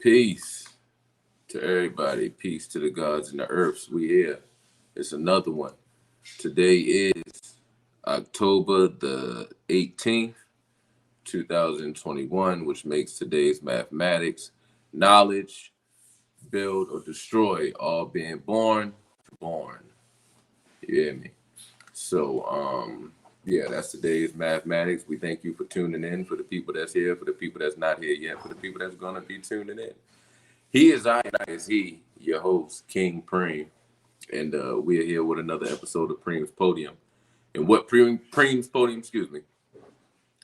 Peace to everybody. Peace to the gods and the earths. We here. It's another one. Today is October the 18th, 2021, which makes today's mathematics, knowledge, build or destroy, all being born. You hear me? So, yeah, that's today's mathematics. We thank you for tuning in, for the people that's here, for the people that's not here yet, for the people that's going to be tuning in. He is I and I is he, your host, King Preme. And we're here with another episode of PREME'S Podium. And what PREME'S Podium,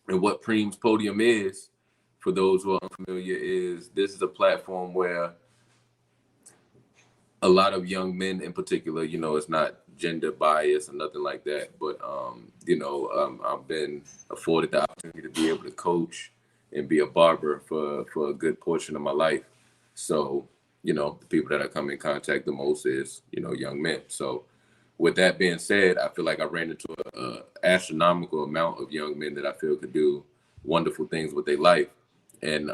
and what PREME'S Podium is, for those who are unfamiliar, is this is a platform where a lot of young men in particular, it's not gender bias or nothing like that, but I've been afforded the opportunity to be able to coach and be a barber for a good portion of my life. So, the people that I come in contact the most is, young men. So with that being said, I feel like I ran into an astronomical amount of young men that I feel could do wonderful things with their life. And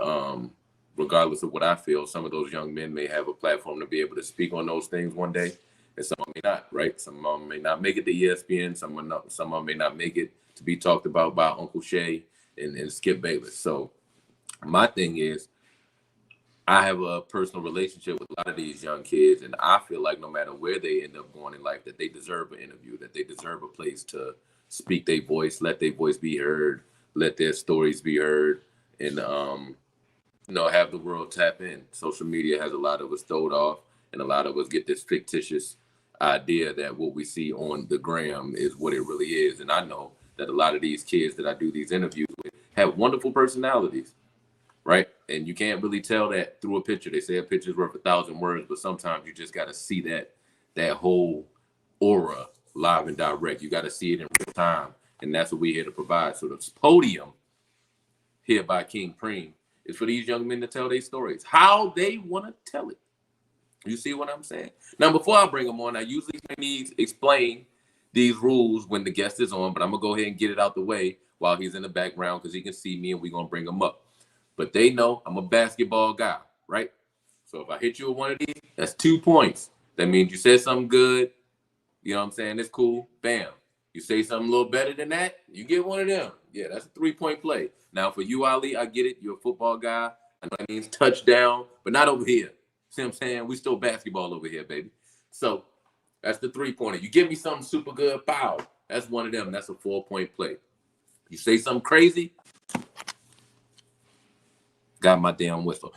regardless of what I feel, some of those young men may have a platform to be able to speak on those things one day, and some may not, right? Some of them may not make it to ESPN, some of them may not make it to be talked about by Uncle Shay and Skip Bayless. So my thing is, I have a personal relationship with a lot of these young kids, and I feel like no matter where they end up going in life, that they deserve an interview, that they deserve a place to speak their voice, let their voice be heard, let their stories be heard, and have the world tap in. Social media has a lot of us throwed off, and a lot of us get this fictitious idea that what we see on the gram is what it really is. And I know that a lot of these kids that I do these interviews with have wonderful personalities, right? And you can't really tell that through a picture. They say a picture's worth 1,000 words, but sometimes you just got to see that whole aura live and direct. You got to see it in real time, and that's what we're here to provide. So the podium here by King Preme is for these young men to tell their stories, how they want to tell it. You see what I'm saying? Now, before I bring them on, I usually explain these rules when the guest is on, but I'm going to go ahead and get it out the way while he's in the background because he can see me and we're going to bring him up. But they know I'm a basketball guy, right? So if I hit you with one of these, that's 2 points. That means you said something good. You know what I'm saying? It's cool. Bam. You say something a little better than that, you get one of them. Yeah, that's a 3-point play. Now, for you, Ali, I get it. You're a football guy. I know that means touchdown, but not over here. See what I'm saying? We still basketball over here, baby. So that's the 3-pointer. You give me something super good, foul. That's one of them. That's a 4-point play. You say something crazy, got my damn whistle.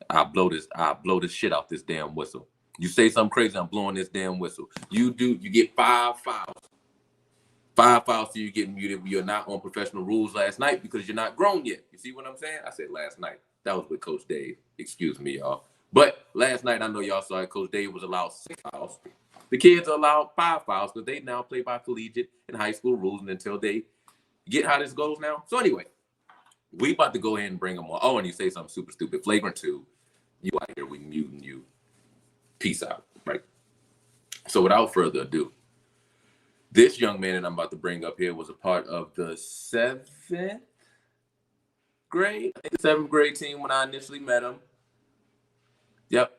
I'll blow this shit out this damn whistle. You say something crazy, I'm blowing this damn whistle. You get 5 fouls. 5 fouls, so you get muted. You're not on professional rules last night because you're not grown yet. You see what I'm saying? I said last night. That was with Coach Dave. Excuse me, y'all. But last night, I know y'all saw it. Coach Dave was allowed 6 fouls. The kids are allowed 5 fouls because they now play by collegiate and high school rules, and until they get how this goes now. So anyway, we about to go ahead and bring them on. Oh, and you say something super stupid. Flagrant 2. You out here, we muting you. Peace out, right? So without further ado, this young man that I'm about to bring up here was a part of the 7th grade. I think the 7th grade team when I initially met him. Yep,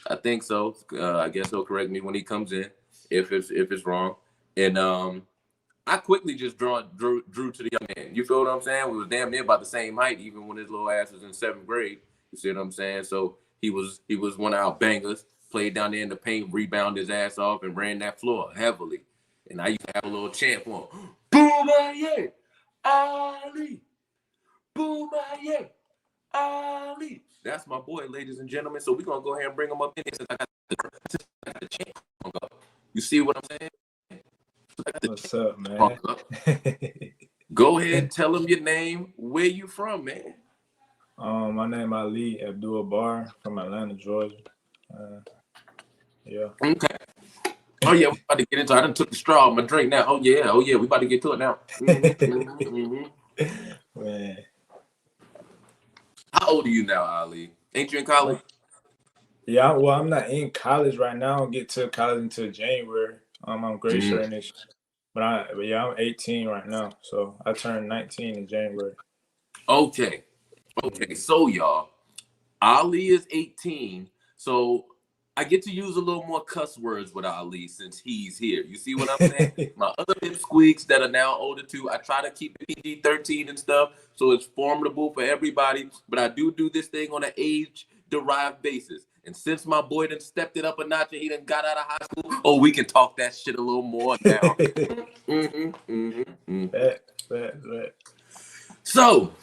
I think so. I guess he'll correct me when he comes in if it's wrong. And I quickly just drew to the young man. You feel what I'm saying? We was damn near about the same height, even when his little ass was in 7th grade. You see what I'm saying? So he was one of our bangers. Played down there in the paint, rebounded his ass off, and ran that floor heavily. And I used to have a little chant for him. Boomaye, Ali. Boomaye, Ali. That's my boy, ladies and gentlemen. So we're going to go ahead and bring him up in here since I got the chant. You see what I'm saying? What's up, man? Go ahead, tell him your name. Where you from, man? My name is Abdul-Barr from Atlanta, Georgia. Yeah. Okay. Oh yeah, we about to get into it. I done took the straw of my drink now. Oh yeah, we about to get to it now. Man. How old are you now, Ali? Ain't you in college? Yeah, well, I'm not in college right now. I don't get to college until January. I'm graduating this year. But I'm 18 right now, so I turned 19 in January. Okay. Okay, so y'all, Ali is 18, so I get to use a little more cuss words with Ali since he's here. You see what I'm saying? My other pipsqueaks that are now older too, I try to keep it PG-13 and stuff, so it's formidable for everybody. But I do this thing on an age-derived basis. And since my boy done stepped it up a notch and he done got out of high school, oh, we can talk that shit a little more now. So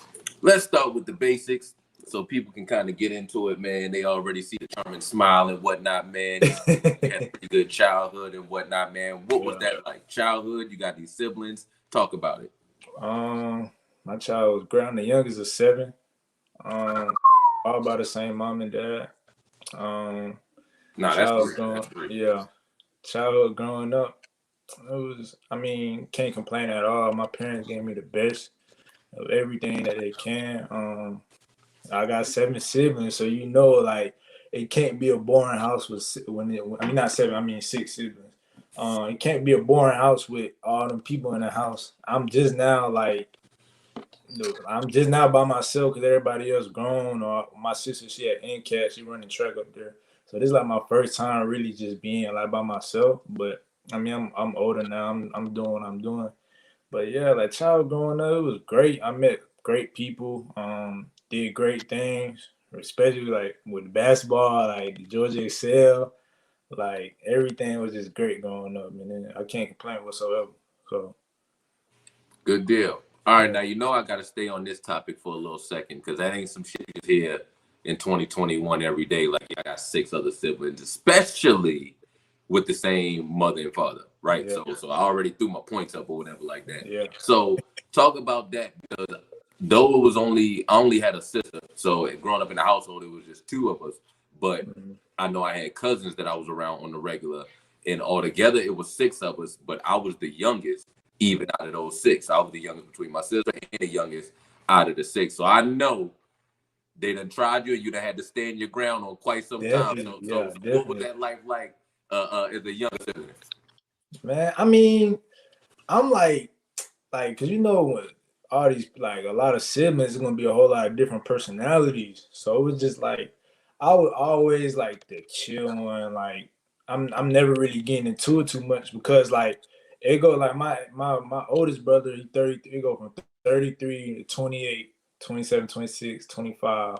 let's start with the basics so people can kind of get into it, man. They already see the charming smile and whatnot, man. You had a pretty good childhood and whatnot, man. What was that like? Childhood, you got these siblings. Talk about it. My child was great. I'm the youngest of 7. All by the same mom and dad. Childhood growing up, it was, I mean, can't complain at all. My parents gave me the best of everything that they can. I got 7 siblings, so like it can't be a boring house with not 7, I mean 6 siblings. It can't be a boring house with all them people in the house. I'm just now by myself because everybody else grown. Or my sister, she had NCAT, she running track up there. So this is like my first time really just being like by myself. But I mean, I'm older now. I'm doing what I'm doing. But yeah, like child growing up, it was great. I met great people. Did great things, especially like with basketball, like the Georgia Excel. Like everything was just great growing up, and I can't complain whatsoever. So good deal. All right, now I got to stay on this topic for a little second because that ain't some shit you hear in 2021 every day. Like I got 6 other siblings, especially with the same mother and father, right? Yeah. So I already threw my points up or whatever like that. Yeah. So talk about that because though it was I only had a sister, so growing up in the household it was just 2 of us. But I know I had cousins that I was around on the regular, and altogether it was 6 of us. But I was the youngest. Even out of those 6, I was the youngest between my sister and the youngest out of the 6. So I know they done tried you, and you done had to stand your ground on quite some time. So what was that like as a young sibling? Man, I mean, I'm like, cause all these like a lot of siblings is gonna be a whole lot of different personalities. So it was just like I would always like the chill one. Like I'm never really getting into it too much because like. It go like my oldest brother, he 33, it go from 33 to 28, 27, 26, 25,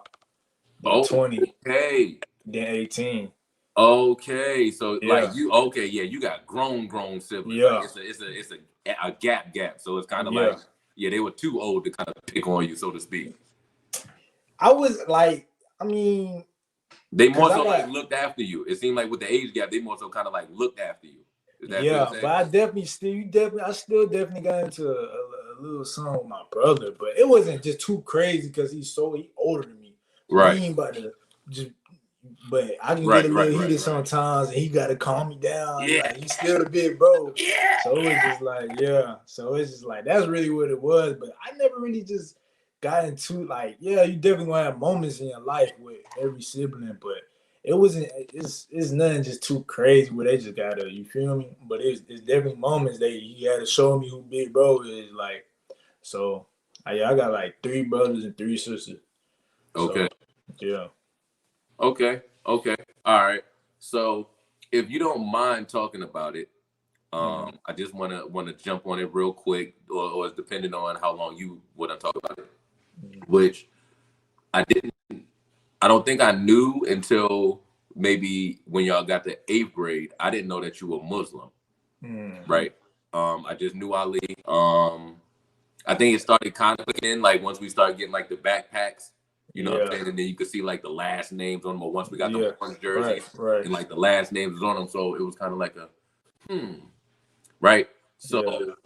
then 20, then 18. Okay, so like you got grown siblings. Yeah. Like it's a gap. So it's kind of like they were too old to kind of pick on you, so to speak. I was like, I mean, they more so like looked after you. It seemed like with the age gap, they more so kind of like looked after you. But I still definitely got into a little something with my brother, but it wasn't just too crazy because he's older than me. Right. He ain't about to but I can get a little heated sometimes, and he got to calm me down. Yeah. Like, he's still the big bro. Yeah. So it's just like, So it's just like that's really what it was. But I never really just got into like, you definitely gonna have moments in your life with every sibling, but it wasn't. It's nothing just too crazy where they just gotta. You feel me? But it's definitely moments that he had to show me who big bro is. Like, so I got like 3 brothers and 3 sisters. Okay. So, yeah. Okay. All right. So if you don't mind talking about it, I just want to jump on it real quick, or it's depending on how long you want to talk about it. Which I don't think I knew until maybe when y'all got to 8th grade. I didn't know that you were Muslim, right? I just knew Ali. I think it started kind of in like once we started getting like the backpacks, you know what I'm saying? And then you could see like the last names on them. But once we got the orange jerseys and like the last names was on them, so it was kind of like a right. So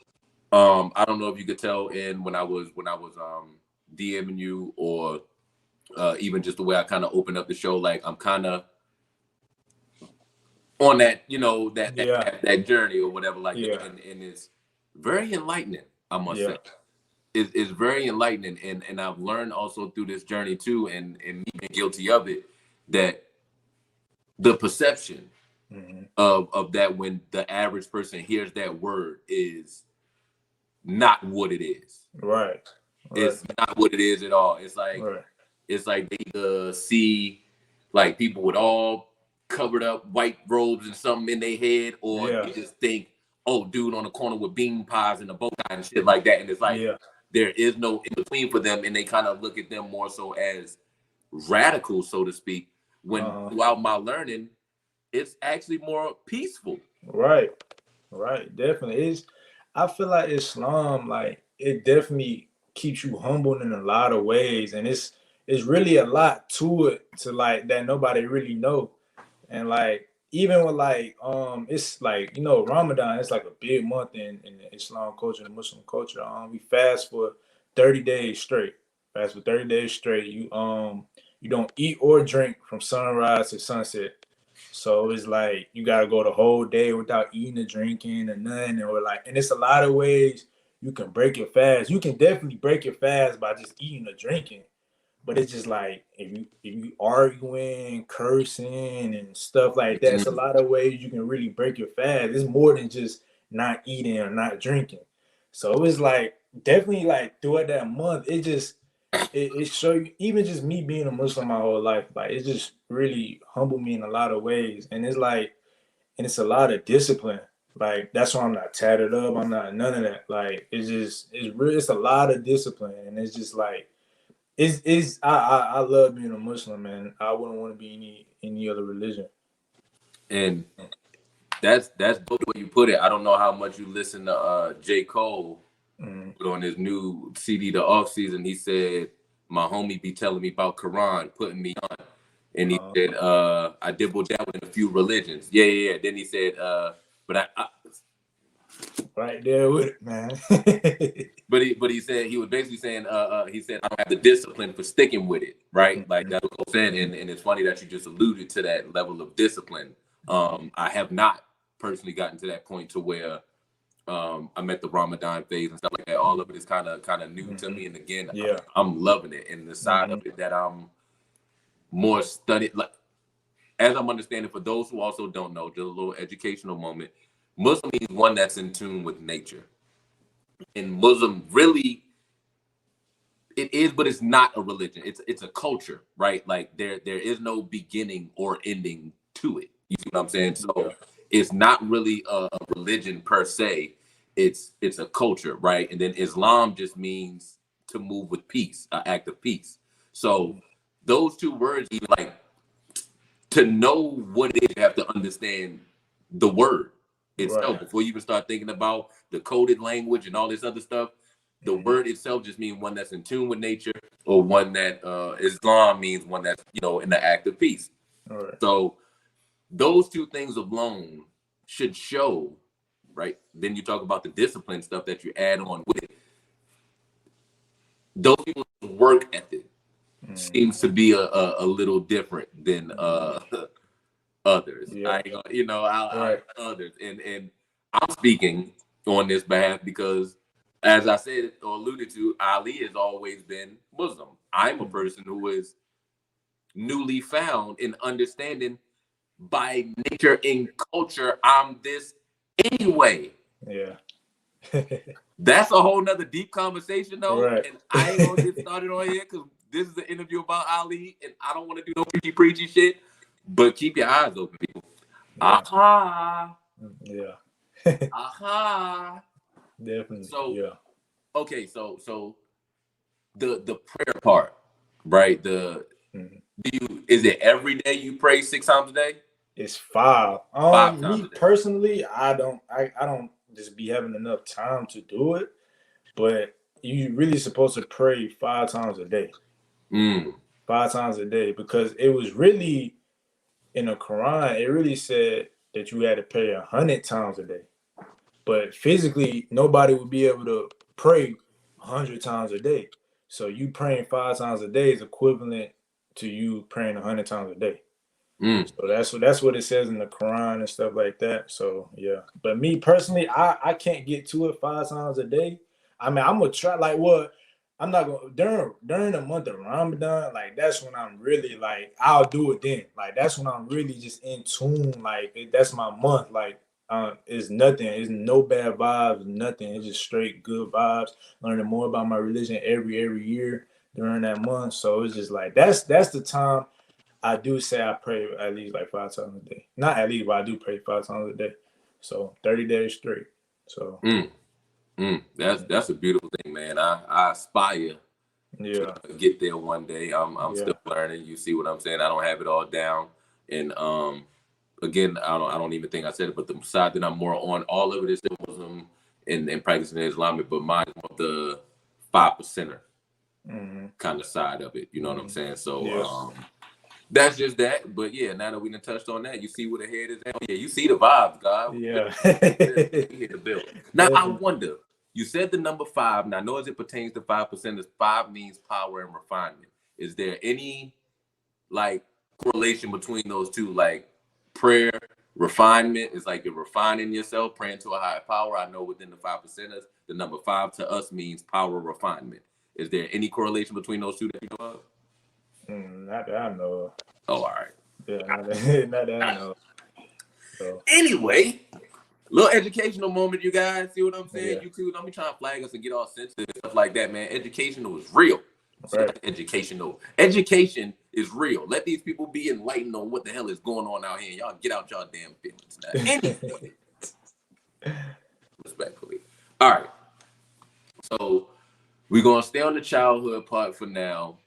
I don't know if you could tell when I was DMing you or even just the way I kind of opened up the show, like I'm kind of on that, that journey or whatever, like that. And it's very enlightening, I must say. It's very enlightening, and I've learned also through this journey too, and me being guilty of it, that the perception of that when the average person hears that word is not what it is. Right. It's not what it is at all. It's like it's like they see like people with all covered up white robes and something in their head, or they just think, oh, dude on the corner with bean pies and a bow tie and shit like that. And it's like there is no in between for them, and they kind of look at them more so as radical, so to speak. When throughout my learning, it's actually more peaceful. Right, definitely. I feel like Islam, like it definitely keeps you humble in a lot of ways, and it's really a lot to it to like that nobody really know. And like even with like it's like, you know, Ramadan, it's like a big month in the Islam culture, the Muslim culture. We fast for 30 days straight. Fast for 30 days straight. You don't eat or drink from sunrise to sunset. So it's like you gotta go the whole day without eating or drinking or nothing, or like, and it's a lot of ways you can break your fast. You can definitely break your fast by just eating or drinking, but it's just like if you arguing, cursing, and stuff like that, it's a lot of ways you can really break your fast. It's more than just not eating or not drinking. So it was like definitely like throughout that month, it showed you, even just me being a Muslim my whole life, like it just really humbled me in a lot of ways. And it's like, and it's a lot of discipline. Like that's why I'm not tatted up. I'm not none of that. Like it's a lot of discipline, and it's just like I love being a Muslim, man. I wouldn't want to be any other religion. And that's dope the way you put it. I don't know how much you listen to J. Cole, but on his new CD, The Off Season, he said, my homie be telling me about Quran, putting me on. And he said, I dibble dabble in a few religions. Yeah. Then he said, but I right there with it, man. but he said, he was basically saying, he said, I don't have the discipline for sticking with it, right? Like that's what I'm saying. And it's funny that you just alluded to that level of discipline. I have not personally gotten to that point to where I'm at the Ramadan phase and stuff like that. All of it is kind of new to me. And again, I'm loving it. And the side of it that I'm more studied, like as I'm understanding, for those who also don't know, just a little educational moment. Muslim means one that's in tune with nature. And Muslim really, it is, but it's not a religion. It's a culture, right? Like there is no beginning or ending to it. You see what I'm saying? So it's not really a religion per se. It's a culture, right? And then Islam just means to move with peace, an act of peace. So those two words, even like to know what it is, you have to understand the word itself before you even start thinking about the coded language and all this other stuff. The word itself just means one that's in tune with nature, or one that Islam means one that's, you know, in the act of peace. So those two things alone should show, right? Then you talk about the discipline stuff that you add on with it. Those people's work ethic seems to be a little different than others. Others, and I'm speaking on this behalf because, as I said or alluded to, Ali has always been Muslim. I'm a person who is newly found in understanding by nature and culture. I'm this anyway. That's a whole nother deep conversation though. And I ain't gonna get started on here because this is an interview about Ali and I don't want to do no preachy shit. But keep your eyes open, people. Aha. Aha. Definitely. So okay, so the prayer part, right? Is it every day you pray 6 times a day? It's 5. 5 times me a day. Personally, I don't just be having enough time to do it, but you really supposed to pray 5 times a day. 5 times a day, because it was really in the Quran, it really said that you had to pray 100 times a day. But physically, nobody would be able to pray 100 times a day. So you praying 5 times a day is equivalent to you praying 100 times a day. So that's what it says in the Quran and stuff like that. So yeah, but me personally, I can't get to it 5 times a day. I mean, I'm gonna try. Like, what? I'm not gonna during the month of Ramadan. Like, that's when I'm really like, I'll do it then. Like, that's when I'm really just in tune. Like, that's my month. Like, it's nothing. It's no bad vibes. Nothing. It's just straight good vibes. Learning more about my religion every year. during that month. So it's just like that's the time I do say I pray at least like 5 times a day. Not at least, but I do pray 5 times a day. So 30 days straight. So that's a beautiful thing, man. I aspire yeah, to get there one day. I'm yeah, still learning. You see what I'm saying? I don't have it all down. And again, I don't even think I said it, but the side that I'm more on, all of it is still Muslim and practicing Islamic, but mine is the 5%er kind of side of it. You know what I'm saying? So yeah. that's just that. But yeah, now that we done touched on that, you see where the head is at. Oh, yeah, you see the vibes, God. Yeah. We hit the bill. Now I wonder. You said the number 5. Now, I know as it pertains to 5%, 5 means power and refinement. Is there any like correlation between those two? Like prayer, refinement is like you're refining yourself, praying to a higher power. I know within the 5%ers, the number 5 to us means power, refinement. Is there any correlation between those two that you know of? Not that I know of. Oh, all right. Yeah, not that I know of. So. Anyway, little educational moment, you guys. See what I'm saying? Yeah. You too. Don't be trying to flag us and get all sensitive and stuff like that, man. Educational is real. Right. Educational. Education is real. Let these people be enlightened on what the hell is going on out here. Y'all get out y'all damn feelings. Now, anyway, respectfully. All right. So we're gonna stay on the childhood part for now,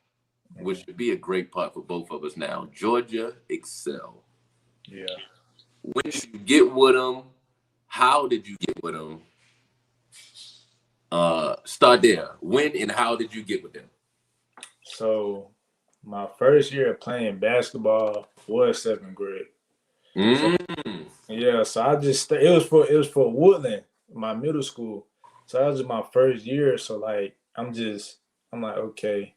which should be a great part for both of us now. Georgia Excel. Yeah. When did you get with them? How did you get with them? Start there. When and how did you get with them? So my first year of playing basketball was 7th grade. So I just it was for Woodland, my middle school. So that was my first year. So like I'm like, okay,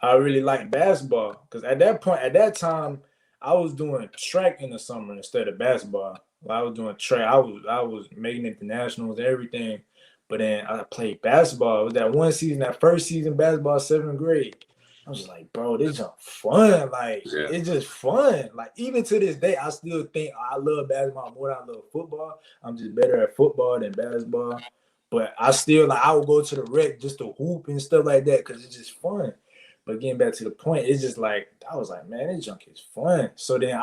I really like basketball because at that time, I was doing track in the summer instead of basketball. I was doing track. I was making internationals and everything. But then I played basketball. It was that first season basketball, 7th grade. I was just like, bro, this is fun. Like, It's just fun. Like, even to this day, I still think I love basketball more than I love football. I'm just better at football than basketball. But I still, like, I would go to the rec just to hoop and stuff like that because it's just fun. But getting back to the point, it's just like, I was like, man, this junk is fun. So then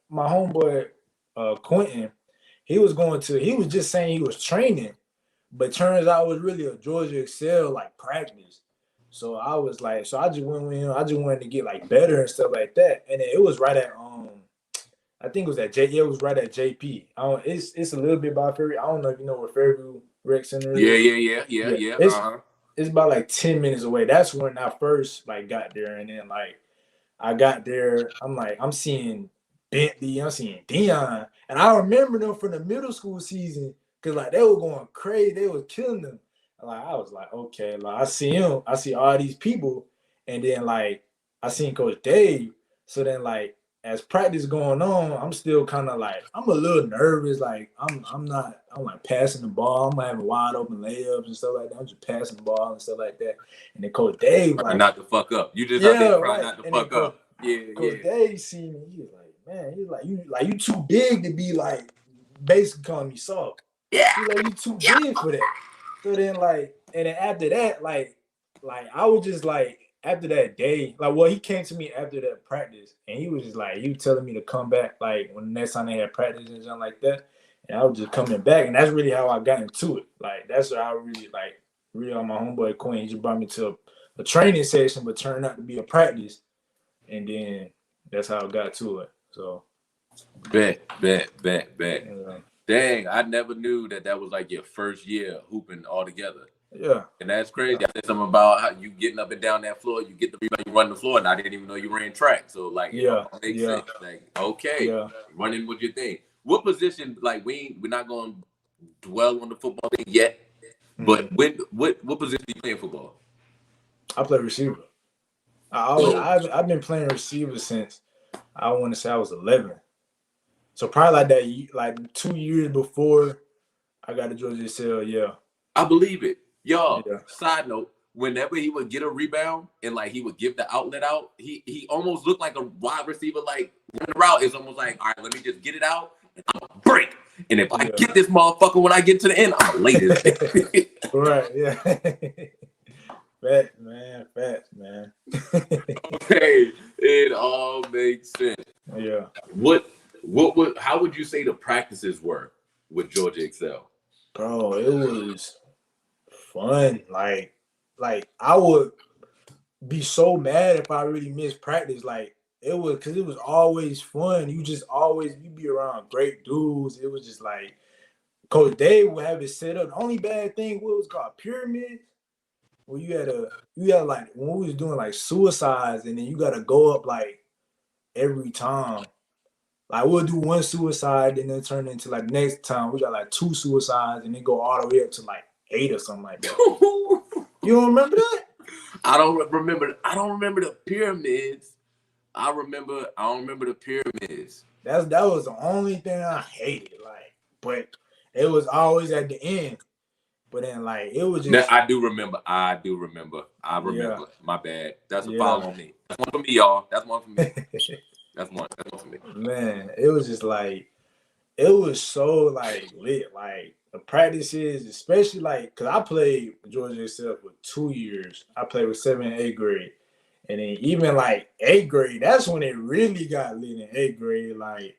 my homeboy, Quentin, he was just saying he was training. But turns out it was really a Georgia Excel like practice. So I was like, I just went with him. I just wanted to get like better and stuff like that. And then it was right at I think it was at it was right at JP. It's a little bit by Fairview. I don't know if you know where Fairview Rec Center is. Yeah. It's about like 10 minutes away. That's when I first like got there. And then like I got there, I'm like, I'm seeing Bentley, I'm seeing Dion. And I remember them from the middle school season. Cause like they were going crazy, they was killing them. Like I was like, okay, like I see all these people, and then like I seen Coach Dave. So then like as practice going on, I'm still kind of like I'm a little nervous. Like I'm like passing the ball. I'm having wide open layups and stuff like that. I'm just passing the ball and stuff like that. And then Coach Dave like not to fuck up. You just out there trying not to fuck up. Coach Dave see me. He was like, man, you too big to be like basically calling me soft. Yeah, like, you too big for that. So then, like, and then after that, like I was just like, after that day, like, well, he came to me after that practice, and he was just like, he was telling me to come back, like, when the next time they had practice and something like that, and I was just coming back, and that's really how I got into it. Like, that's how I really on my homeboy Queen. He just brought me to a training session, but turned out to be a practice, and then that's how I got to it. So, bet. Yeah. Dang, I never knew that was like your first year hooping all together. Yeah. And that's crazy. I said something about how you getting up and down that floor, you get the rebound, you run the floor, and I didn't even know you ran track. So like, it makes sense. Like, okay, running with your thing. What position? Like, we're not going to dwell on the football thing yet. But what position do you play in football? I play receiver. I've been playing receiver since I want to say I was 11. So probably like that, like 2 years before I got to Georgia Excel, yeah. I believe it. Y'all, side note, whenever he would get a rebound and like he would give the outlet out, he almost looked like a wide receiver, like running the route. It's almost like, all right, let me just get it out and I'm gonna break. And if I get this motherfucker when I get to the end, I'm gonna lay this. Right, yeah. Facts, man. Facts, man. Okay, it all makes sense. Yeah. How would you say the practices were with Georgia Excel? Bro, it was fun. Like I would be so mad if I really missed practice. Like it was because it was always fun. You be around great dudes. It was just like Coach Dave would have it set up. The only bad thing was called pyramid, where you had like when we was doing like suicides, and then you gotta go up like every time. Like we'll do one suicide and then turn into like next time we got like two suicides and then go all the way up to like 8 or something like that. You don't remember that? I don't remember. I don't remember the pyramids. I don't remember the pyramids. That was the only thing I hated. Like, but it was always at the end. But then like it was just. Now, I do remember. Yeah. My bad. That's a foul on me. That's one for me, y'all. That's one for me. That's one for me. Man, it was just like it was so like lit. Like the practices, especially like because I played Georgia Excel for 2 years. I played with 7th and 8th grade. And then even like 8th grade, that's when it really got lit in 8th grade. Like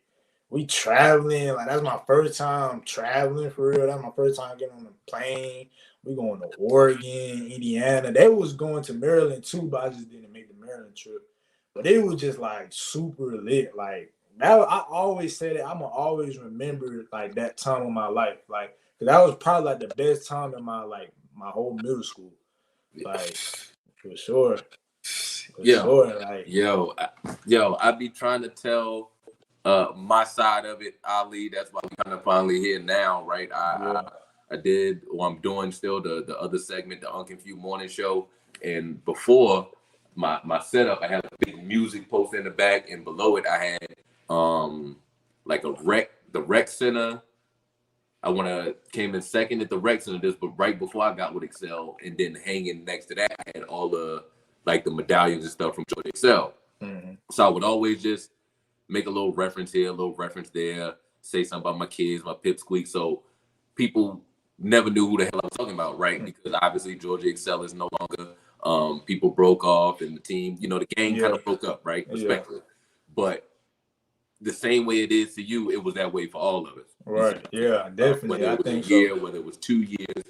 we traveling, like that's my first time traveling for real. That's my first time getting on a plane. We going to Oregon, Indiana. They was going to Maryland too, but I just didn't make the Maryland trip. But it was just like super lit. Like that, I always say that I'm gonna always remember like that time of my life. Like, cause that was probably like the best time in my whole middle school. Like for sure. Sure, like, yo, I be trying to tell my side of it, Ali. That's why we kind of finally here now, right? I did, or I'm doing still the other segment, the Unconfused Morning Show, and before my setup, I had a big music poster in the back, and below it, I had like the rec center. Came in second at the rec center, but right before I got with Excel, and then hanging next to that, I had all the like the medallions and stuff from Georgia Excel. Mm-hmm. So I would always just make a little reference here, a little reference there, say something about my kids, my pipsqueak. So people never knew who the hell I was talking about, right? Mm-hmm. Because obviously Georgia Excel is no longer. People broke off, and the team, the gang kind of broke up, right? Respectfully. But the same way it is to you, it was that way for all of us. Right. Yeah, definitely. Whether it was a year, whether it was 2 years,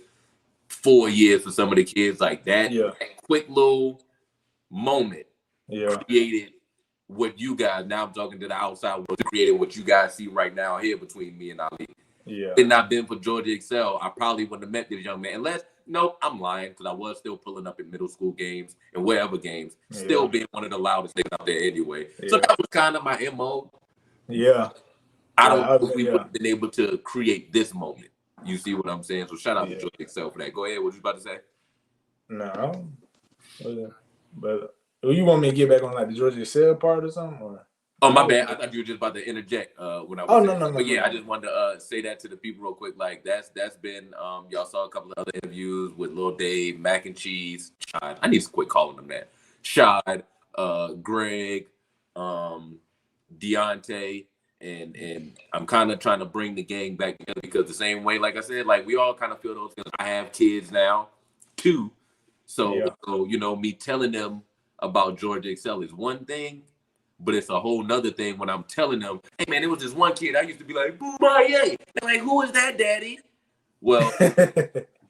4 years for some of the kids, like that, that quick little moment created what you guys, now I'm talking to the outside world, created what you guys see right now here between me and Ali. Yeah. Had it not been for Georgia Excel, I probably wouldn't have met this young man. I'm lying, because I was still pulling up in middle school games and wherever games, still being one of the loudest things out there anyway. Yeah. So that was kind of my MO. Yeah. I don't know if we would have been able to create this moment. You see what I'm saying? So shout out to Georgia Excel for that. Go ahead. What you about to say? No. But you want me to get back on like the Georgia Excel part or something? Or? Oh, my bad. I thought you were just about to interject when I was no. But I just wanted to say that to the people real quick. Like that's been y'all saw a couple of other interviews with Lil Dave, Mac and Cheese, Shad. I need to quit calling them that. Shad, Greg, Deontay, and I'm kind of trying to bring the gang back together, because the same way, like I said, like we all kind of feel those things. I have kids now too. So me telling them about Georgia Excel is one thing, but it's a whole nother thing when I'm telling them, hey man, it was this one kid I used to be like, boo, they're like, who is that, daddy? Well,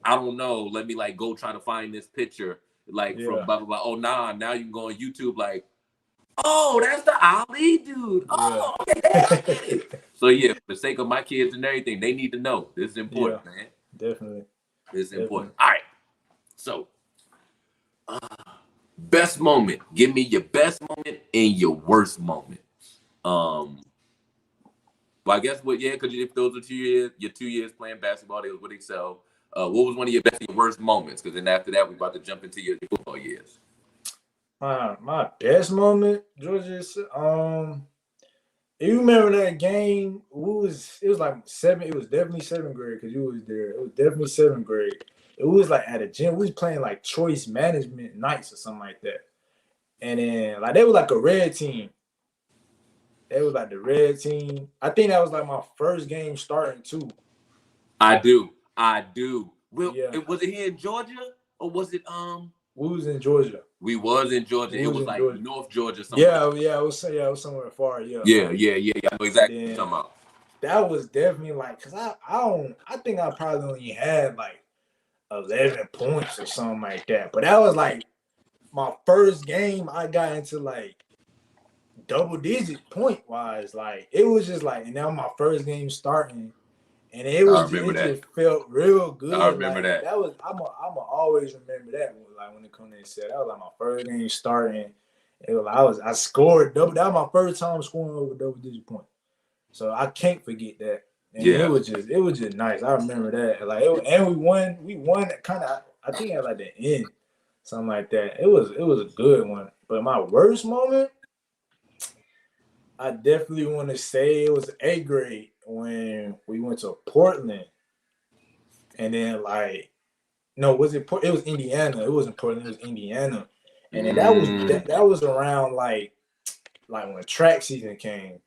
I don't know. Let me like go try to find this picture from blah blah blah. Oh nah, now you can go on YouTube like, oh, that's the Ali dude. Oh, okay. So for the sake of my kids and everything, they need to know. This is important, man. Definitely. This is important. All right. So best moment. Give me your best moment and your worst moment. Well, I guess because if those are 2 years, your 2 years playing basketball, they was with Excel. What was one of your best and your worst moments? Because then after that, we're about to jump into your football years. My best moment, Georgia. You remember that game? It was like 7. It was definitely 7th grade because you was there. It was definitely 7th grade. It was like at a gym. We was playing like choice management nights or something like that. And then like they were like a red team. They was like the red team. I think that was like my first game starting too. I do. Well, was it here in Georgia or was it We was in Georgia. We was in Georgia. It was like Georgia. North Georgia somewhere. Yeah, it was somewhere far. Yeah. Yeah. I know exactly what you're talking about. That was definitely like, cause I think I probably only had like 11 points or something like that. But that was like my first game I got into like double digit point wise. Like it was just like, and that was my first game starting. And it just felt real good. I remember like, that. Was I'm always remember that. Like when it comes to set, that was like my first game starting. It was I scored double. That was my first time scoring over double digit point. So I can't forget that. And it was just nice. I remember that. Like and we won kind of. I think at like the end, something like that. It was a good one. But my worst moment, I definitely want to say it was 8th grade when we went to Portland, and then like, no, it was Indiana. It wasn't Portland. It was Indiana, and then that was around like when track season came,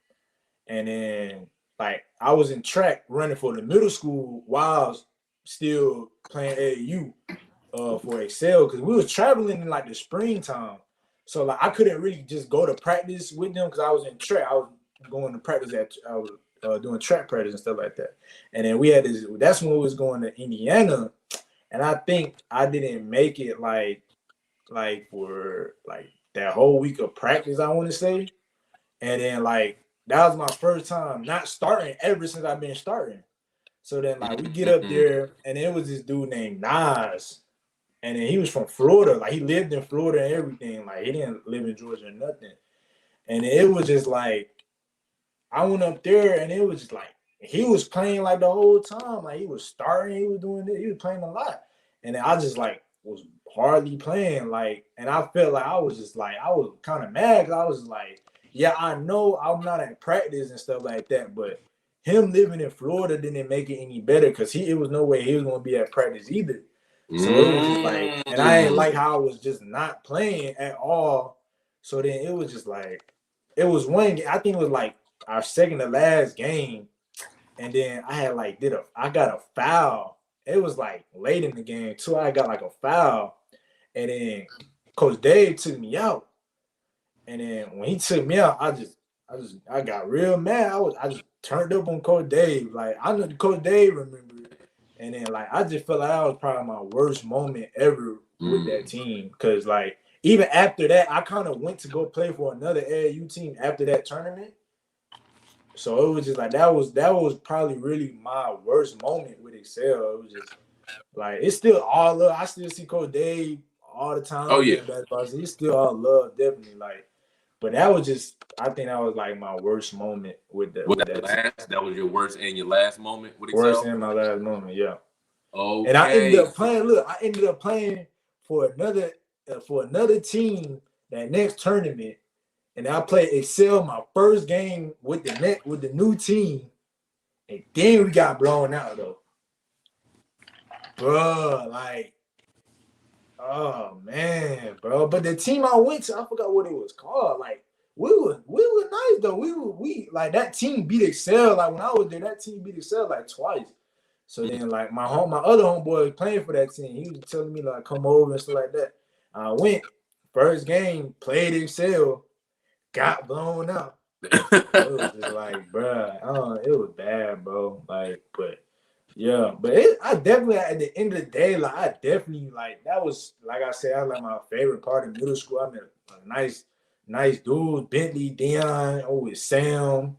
and then like I was in track running for the middle school while I was still playing AAU for Excel because we was traveling in like the springtime. So like I couldn't really just go to practice with them because I was in track. I was going to practice I was doing track practice and stuff like that. And then we had this. That's when we was going to Indiana, and I think I didn't make it like for like that whole week of practice. I want to say, and then like that was my first time not starting ever since I've been starting. So then like we get up there, and it was this dude named Nas. And then he was from Florida. Like, he lived in Florida and everything. Like, he didn't live in Georgia or nothing. And it was just like, I went up there, and it was just like, he was playing, like, the whole time. Like, he was starting. He was doing it. He was playing a lot. And then I just, like, was hardly playing. Like, and I felt like I was just, like, I was kind of mad because I was like, yeah, I know I'm not at practice and stuff like that. But him living in Florida didn't make it any better because it was no way he was going to be at practice either. So it was just like, and I didn't like how I was just not playing at all. So then it was just like, it was one game, I think it was like our second to last game. And then I had like, I got a foul. It was like late in the game too. I got like a foul. And then Coach Dave took me out. And then when he took me out, I got real mad. I just turned up on Coach Dave. Like I know Coach Dave remembered. And then, like, I just felt like that was probably my worst moment ever with that team. Because, like, even after that, I kind of went to go play for another AAU team after that tournament. So it was just like, that was probably really my worst moment with Excel. It was just, like, it's still all love. I still see Coach Dave all the time. Oh, yeah. It's still all love, definitely. Like, but that was just, I think that was, like, my worst moment with that. That was your worst and your last moment with Excel? Worst and my last moment, yeah. Okay. And I ended up playing for another team that next tournament, and I played Excel my first game with the new team, and then we got blown out though, bro. Like, oh man, bro. But the team I went to, I forgot what it was called. Like, we were nice though. We like that team beat Excel. Like when I was there, that team beat Excel like twice. So then, like, my other homeboy was playing for that team. He was telling me, like, come over and stuff like that. I went, first game, played Excel, got blown out. It was just like, bro, it was bad, bro. Like, but, yeah. But I definitely, at the end of the day, like, I definitely, like, that was, like I said, that was, like, my favorite part of middle school. I met a nice dude, Bentley, Dion, with Sam,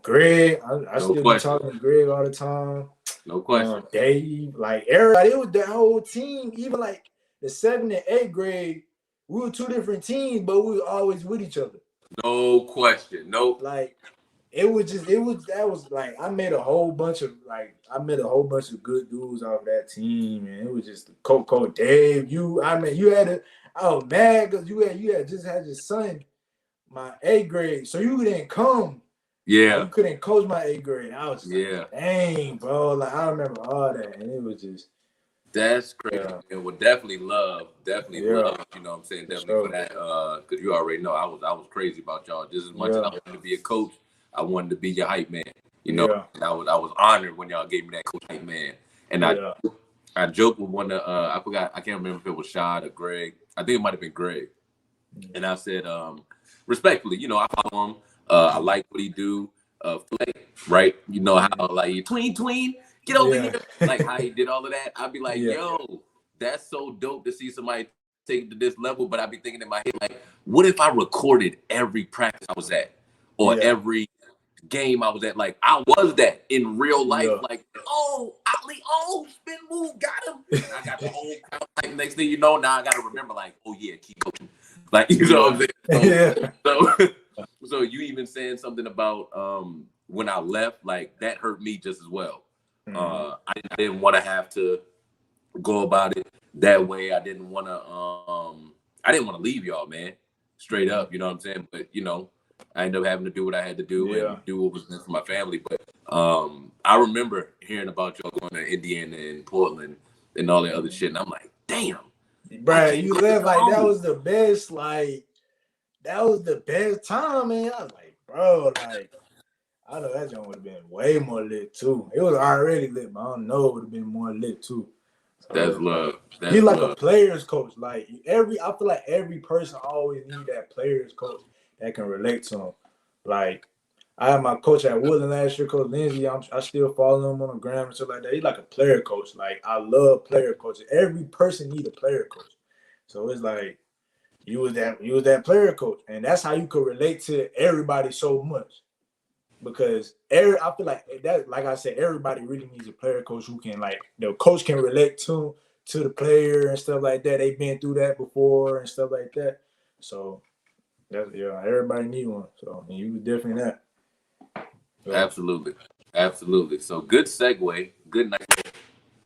Greg. I still be talking to Greg all the time. No question. Dave, like everybody, it was that whole team. Even like the 7th and 8th grade, we were two different teams, but we were always with each other. No question. Nope. Like that was like I met a whole bunch of good dudes off that team, and it was just Coach Dave. You had mad because you had just had your son, my 8th grade, so you didn't come. Yeah. Like, you couldn't coach my 8th grade. I was just like, dang, bro. Like, I remember all that. And it was just. That's crazy. Yeah. And would definitely love, you know what I'm saying? Definitely for that. Because you already know I was crazy about y'all. Just as much as I wanted to be a coach, I wanted to be your hype man. You know, and I was honored when y'all gave me that coach hype man. And I joked with one of I forgot, I can't remember if it was Sean or Greg. I think it might have been Greg. And I said, respectfully, you know, I follow him. I like what he do. Right? You know how like you tween, get over here. Like how he did all of that. I'd be like, yo, that's so dope to see somebody take it to this level. But I'd be thinking in my head, like, what if I recorded every practice I was at or every game I was at? Like I was that in real life. Like, oh, Ali, oh, spin move, got him. And I got the whole crowd. Like next thing you know, now I gotta remember, like, oh yeah, keep coaching. Like, you know what I'm saying? So you even saying something about when I left, like that hurt me just as well. I didn't want to have to go about it that way. I didn't want to leave y'all, man. Straight up, you know what I'm saying? But you know, I ended up having to do what I had to do and do what was best for my family. But I remember hearing about y'all going to Indiana and Portland and all that other shit, and I'm like, damn. Bro, you left like that was the best, like that was the best time, man. I was like, bro, like I know that joint would have been way more lit too. It was already lit, but I don't know it would have been more lit too. So, that's love. He's like a player's coach. Like I feel like every person always need that player's coach that can relate to him. Like I had my coach at Woodland last year, Coach Lindsay. I still follow him on the gram and stuff like that. He's like a player coach. Like I love player coaches. Every person need a player coach. So it's like you was that player coach, and that's how you could relate to everybody so much. Because I feel like that, like I said, everybody really needs a player coach who can, like, the coach can relate to the player and stuff like that. They've been through that before and stuff like that. So that's everybody need one. So and you was definitely that. So, absolutely. So good segue. Good night,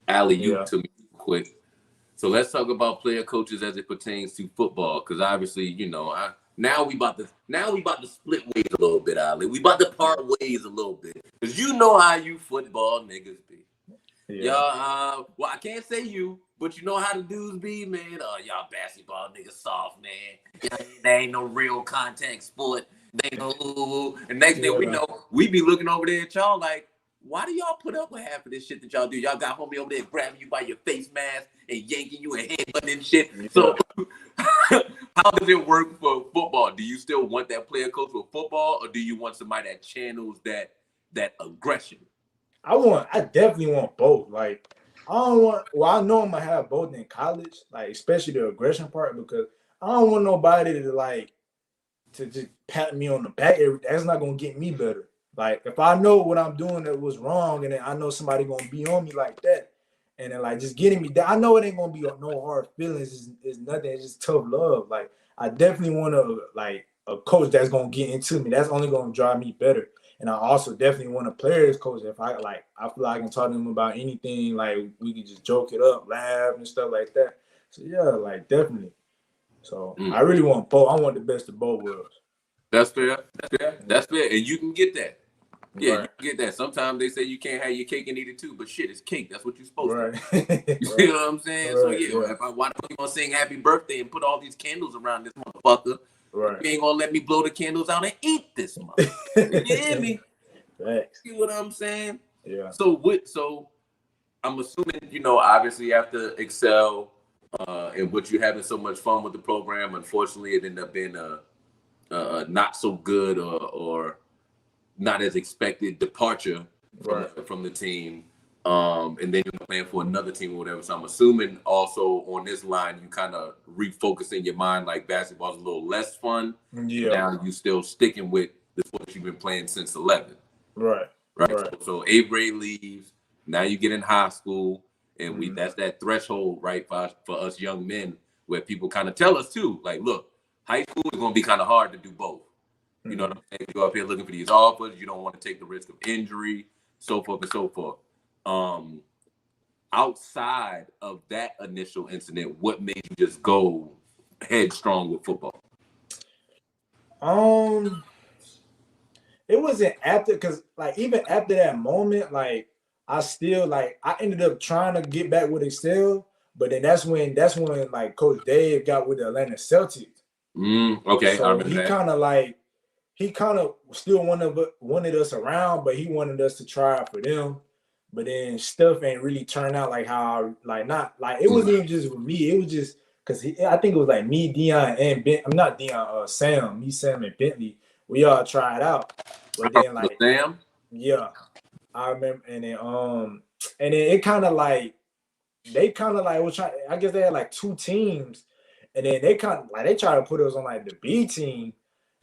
alley-oop to me quick. So let's talk about player coaches as it pertains to football, because obviously, you know, now we about to split ways a little bit, Ali. We about to part ways a little bit, because you know how you football niggas be. Y'all, well, I can't say you, but you know how the dudes be, man. Y'all basketball niggas soft, man. There ain't no real contact sport. They go, and next thing we know, we be looking over there at y'all like, why do y'all put up with half of this shit that y'all do? Y'all got homie over there grabbing you by your face mask and yanking you and headbutting and shit. So how does it work for football? Do you still want that player coach for football, or do you want somebody that channels that aggression? I definitely want both. Like I know I'm gonna have both in college, like especially the aggression part, because I don't want nobody to just pat me on the back. That's not gonna get me better. Like if I know what I'm doing that was wrong, and then I know somebody gonna be on me like that, and then like just getting me down, I know it ain't gonna be no hard feelings. It's nothing. It's just tough love. Like I definitely want a coach that's gonna get into me. That's only gonna drive me better. And I also definitely want a player's coach. If I feel like I can talk to them about anything, like we can just joke it up, laugh and stuff like that. So yeah, like definitely. So I really want both. I want the best of both worlds. That's fair. And you can get that. Yeah, you can get that. Sometimes they say you can't have your cake and eat it too, but shit, it's cake. That's what you're supposed to. You know what I'm saying? So why the fuck you gonna sing happy birthday and put all these candles around this motherfucker? You ain't gonna let me blow the candles out and eat this motherfucker. You hear me? See what I'm saying? Yeah. So I'm assuming, you know, obviously after Excel and what you're having so much fun with the program, unfortunately it ended up being a not so good or not as expected departure from the team. And then you're playing for another team or whatever. So I'm assuming also on this line, you kind of refocus in your mind, like basketball's a little less fun. Yeah. Now you still sticking with the sport you've been playing since 11. Right. So 8th grade leaves. Now you get in high school, and that's that threshold, right, for us young men, where people kind of tell us too, like, look, high school is going to be kind of hard to do both. You know what I'm saying? You go up here looking for these offers. You don't want to take the risk of injury, so forth and so forth. Outside of that initial incident, what made you just go headstrong with football? It wasn't after, because like even after that moment, like I still I ended up trying to get back with Excel, but then that's when like Coach Dave got with the Atlanta Celtics. Okay, so he kind of still wanted us around, but he wanted us to try out for them. but then stuff ain't really turned out like how like not like it wasn't even just with me. It was just because I think it was like me, Dion, and Ben. I'm not Dion, Sam. Me, Sam, and Bentley. We all tried out, but then like Sam. yeah, I remember, and then it kind of like they kind of like was trying. I guess they had like two teams, and then they kind of like they tried to put us on like the B team.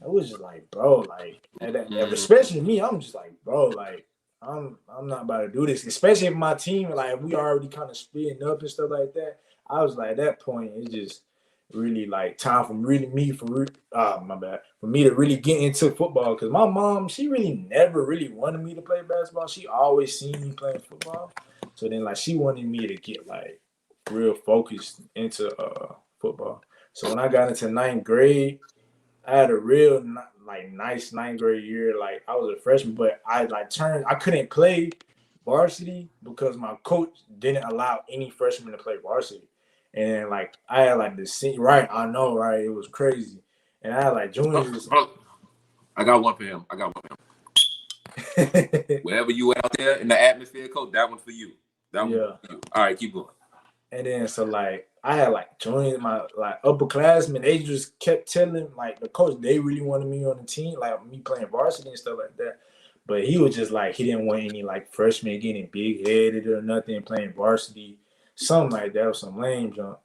It was just like, bro, like, and especially me, I'm just like, bro, like, I'm not about to do this. Especially if my team, like, we already kind of splitting up and stuff like that. I was like, at that point, it's just really like time for really me my bad for me to really get into football because my mom she really never really wanted me to play basketball. She always seen me playing football, so then like she wanted me to get like real focused into football. So when I got into ninth grade, I had a real like nice ninth grade year. Like I was a freshman, but I couldn't play varsity because my coach didn't allow any freshmen to play varsity. And like I had like this right, I know, right? It was crazy. And I had like juniors. I got one for him. Wherever you out there in the atmosphere, coach, that one's for you. That one for you. All right, keep going. And then so like I had like joined my like upperclassmen. They just kept telling like the coach they really wanted me on the team, like me playing varsity and stuff like that. But he was just like he didn't want any like freshmen getting big headed or nothing playing varsity, something like that or some lame jump.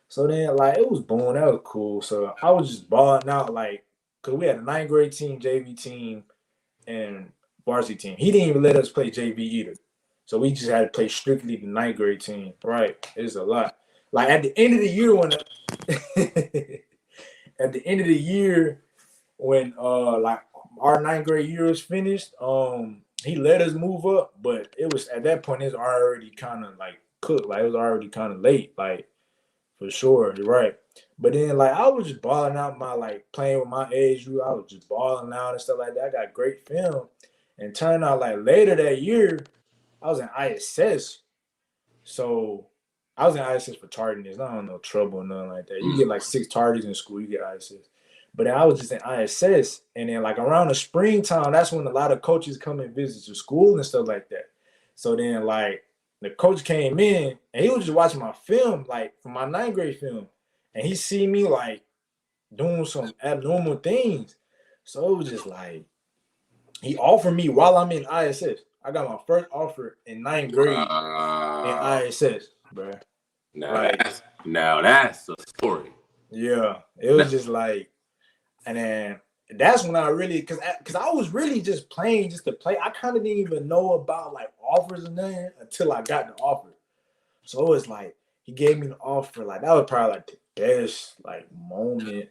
So then like it was boom, that was cool. So I was just balling out like because we had a ninth grade team, JV team, and varsity team. He didn't even let us play JV either. So we just had to play strictly the ninth grade team. Right. It's a lot. Like at the end of the year when at the end of the year when like our ninth grade year was finished, he let us move up, but it was at that point it's already kind of like cooked. Like it was already kind of late, like for sure, you're right. But then like I was just balling out my like playing with my age group. I was just balling out and stuff like that. I got great film. And turned out like later that year, I was in ISS. So I was in ISS for tardiness. I don't know trouble or nothing like that. You get like 6 tardies in school, you get ISS. But then I was just in ISS. And then like around the springtime, that's when a lot of coaches come and visit your school and stuff like that. So then like the coach came in and he was just watching my film, like from my ninth grade film. And he see me like doing some abnormal things. So it was just like, he offered me while I'm in ISS. I got my first offer in ninth grade in ISS, bro. Now that's a story. Yeah, it was just like, and then that's when I really, cause I was really just playing just to play. I kind of didn't even know about like offers and nothing until I got the offer. So it was like he gave me the offer. Like that was probably like the best like moment,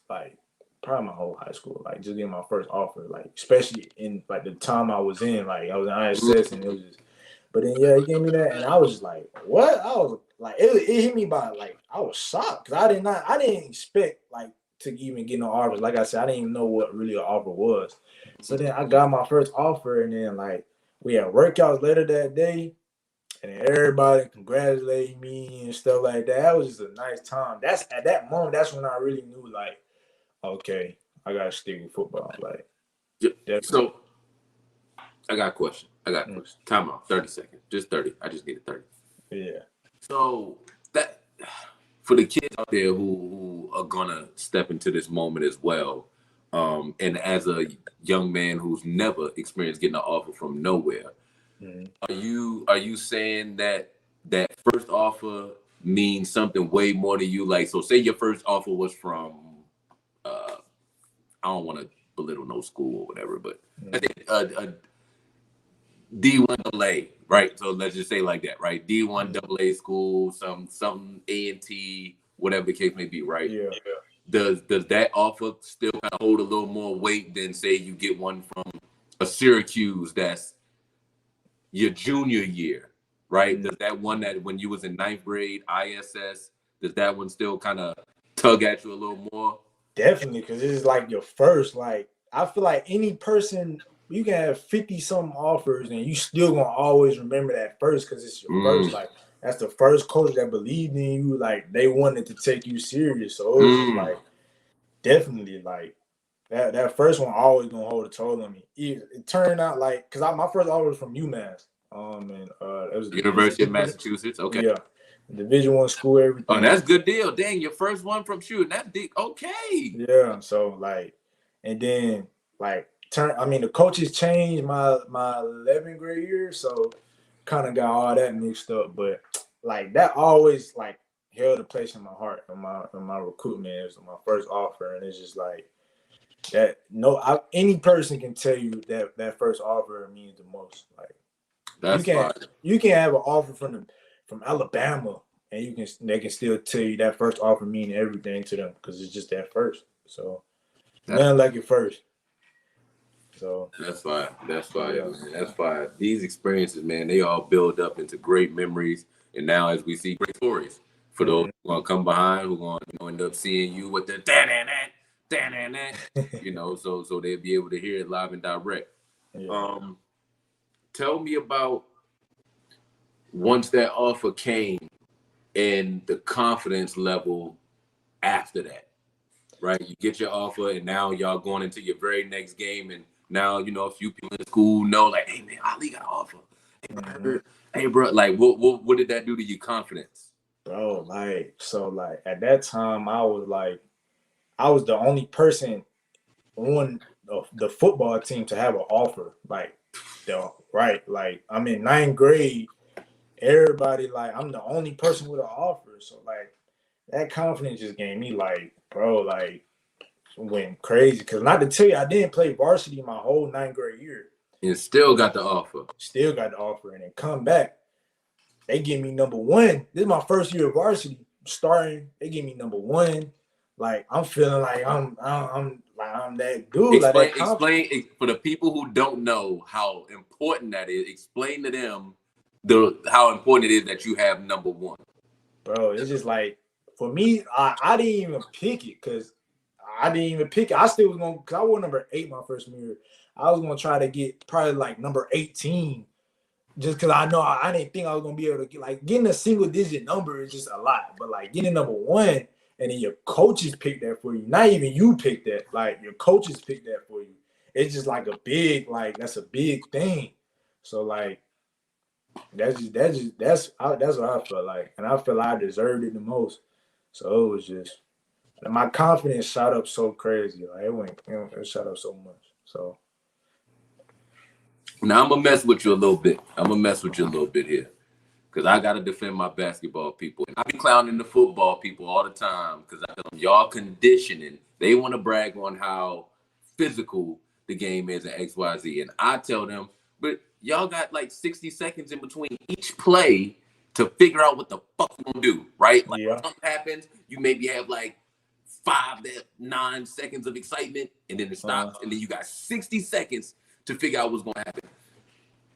like probably my whole high school, like just getting my first offer, like especially in like the time I was in, like I was in ISS and it was just, but then yeah, he gave me that and I was just like, what? I was like, it hit me by like, I was shocked because I didn't expect like to even get no offers. Like I said, I didn't even know what really an offer was. So then I got my first offer and then like we had workouts later that day and then everybody congratulated me and stuff like that. That was just a nice time. That's at that moment, that's when I really knew like, okay, I gotta stick with football. Like, definitely. So, I got a question. Time out. 30 seconds. Just 30. I just needed 30. Yeah. So that for the kids out there who are gonna step into this moment as well, and as a young man who's never experienced getting an offer from nowhere, are you saying that first offer means something way more to you? Like, so say your first offer was from I don't want to belittle no school or whatever, but I think a D1 AA, right? So let's just say like that, right? D1 AA school, some A&T, whatever the case may be, right? Yeah. Does that offer still kind of hold a little more weight than say you get one from a Syracuse that's your junior year, right? Does that one that when you was in ninth grade ISS, does that one still kind of tug at you a little more? Definitely, because it's like your first. Like, I feel like any person, you can have 50 something offers and you still gonna always remember that first because it's your first. Like, that's the first coach that believed in you. Like, they wanted to take you serious. So it was just like, definitely, like, that first one always gonna hold a toll on me. It turned out like, because my first offer was from UMass. And it was University of Massachusetts. Okay. Yeah, Division I school, everything. Oh, that's good deal. Dang, your first one from shooting. That's deep. Okay. Yeah. So like, and then like the coaches changed my 11th grade year, so kind of got all that mixed up. But like that always like held a place in my heart in my recruitment. It was my first offer, and it's just like that. Any person can tell you that first offer means the most. Like that's you can have an offer from Alabama, and they can still tell you that first offer mean everything to them because it's just that first. So nothing like it first. So that's fine. That's fine. Yeah. Man. That's fine. These experiences, man, they all build up into great memories, and now as we see great stories for those who are gonna come behind, who are gonna end up seeing you with the so they'll be able to hear it live and direct. Yeah. Tell me about once that offer came and the confidence level after that, right? You get your offer, and now y'all going into your very next game, and now a few people in the school know, like, hey man, Ali got an offer. Hey bro, like what did that do to your confidence? Bro, like at that time I was the only person on the football team to have an offer. Like I'm in 9th grade. Everybody like I'm the only person with an offer. So like that confidence just gave me like, bro, like went crazy. Because not to tell you, I didn't play varsity my whole 9th grade year. And still got the offer. Still got the offer, and then come back. They give me number 1. This is my first year of varsity starting. They give me number 1. Like I'm feeling like I'm that dude. Explain for the people who don't know how important that is. Explain to them how important it is that you have number 1. Bro, it's just like for me, I didn't even pick it because I didn't even pick it. I still was going because I wore number 8 my freshman year. I was gonna try to get probably like number 18. Just because I know I didn't think I was gonna be able to getting a single digit number is just a lot, but like getting number 1 and then your coaches pick that for you. Not even you pick that, like your coaches pick that for you. It's just like that's a big thing. So like that's what I felt like, and I feel like I deserved it the most. So it was just my confidence shot up so crazy. Like it shot up so much. So. Now I'm gonna mess with you a little bit. Here, because I gotta defend my basketball people. And I be clowning the football people all the time because I tell them y'all conditioning. They want to brag on how physical the game is at XYZ, and I tell them, but y'all got like 60 seconds in between each play to figure out what the fuck you gonna do, right? Like when something happens, you maybe have like 5 to 9 seconds of excitement, and then it stops, and then you got 60 seconds to figure out what's gonna happen.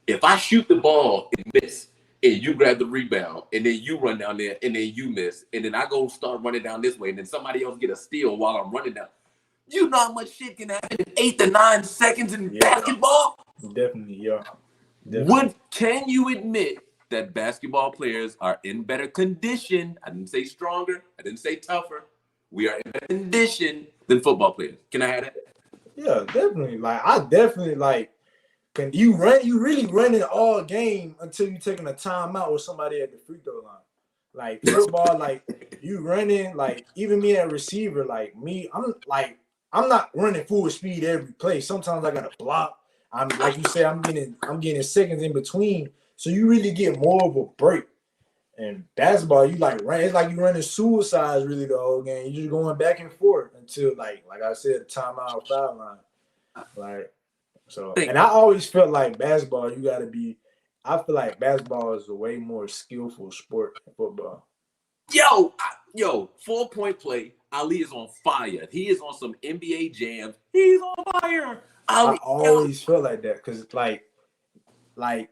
If I shoot the ball and miss, and you grab the rebound, and then you run down there, and then you miss, and then I go start running down this way, and then somebody else get a steal while I'm running down. You know how much shit can happen in 8 to 9 seconds in basketball? Definitely, yeah. Can you admit that basketball players are in better condition? I didn't say stronger. I didn't say tougher. We are in better condition than football players. Can I have that? Yeah, definitely. Like I definitely like. Can you really running all game until you taking a timeout with somebody at the free throw line. Like football, like you running, like even me at receiver, like me, I'm not running full speed every play. Sometimes I gotta block. I'm like you say, I'm getting seconds in between. So you really get more of a break. And basketball, you like run, it's like you running suicides really the whole game. You're just going back and forth until like I said, the timeout foul line. Like so, and I always felt like basketball, I feel like basketball is a way more skillful sport than football. Yo, 4-point play. Ali is on fire. He is on some NBA jams. He's on fire. I always felt like that because like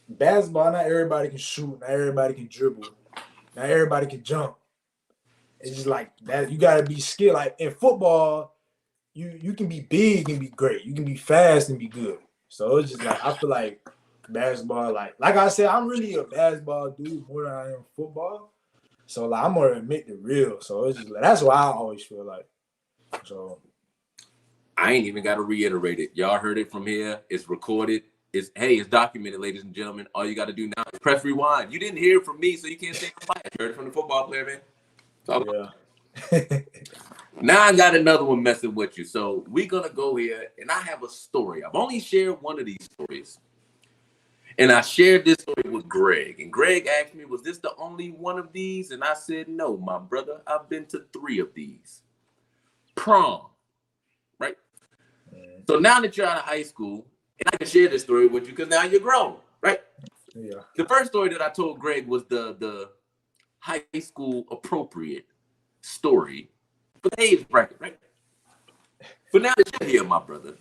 basketball, not everybody can shoot, not everybody can dribble, not everybody can jump. It's just like that. You gotta be skilled. Like in football, you can be big and be great. You can be fast and be good. So it's just like I feel like basketball, like I said, I'm really a basketball dude more than I am football. So like I'm gonna admit the real. So it's just like that's why I always feel like. So I ain't even gotta reiterate it. Y'all heard it from here. It's recorded. it's documented, ladies and gentlemen. All you got to do now is press rewind. You didn't hear it from me, so you can't say I'm biased. You heard it from the football player, man. Yeah. Now I got another one messing with you. So we're gonna go here, and I have a story. I've only shared one of these stories, and I shared this story with Greg. And Greg asked me, "Was this the only one of these?" And I said, "No, my brother. I've been to 3 of these. Prom, right? So now that you're out of high school, and I can share this story with you because now you're grown, right? Yeah. The first story that I told Greg was the high school appropriate story for the age bracket, right? But now that you're here, my brother,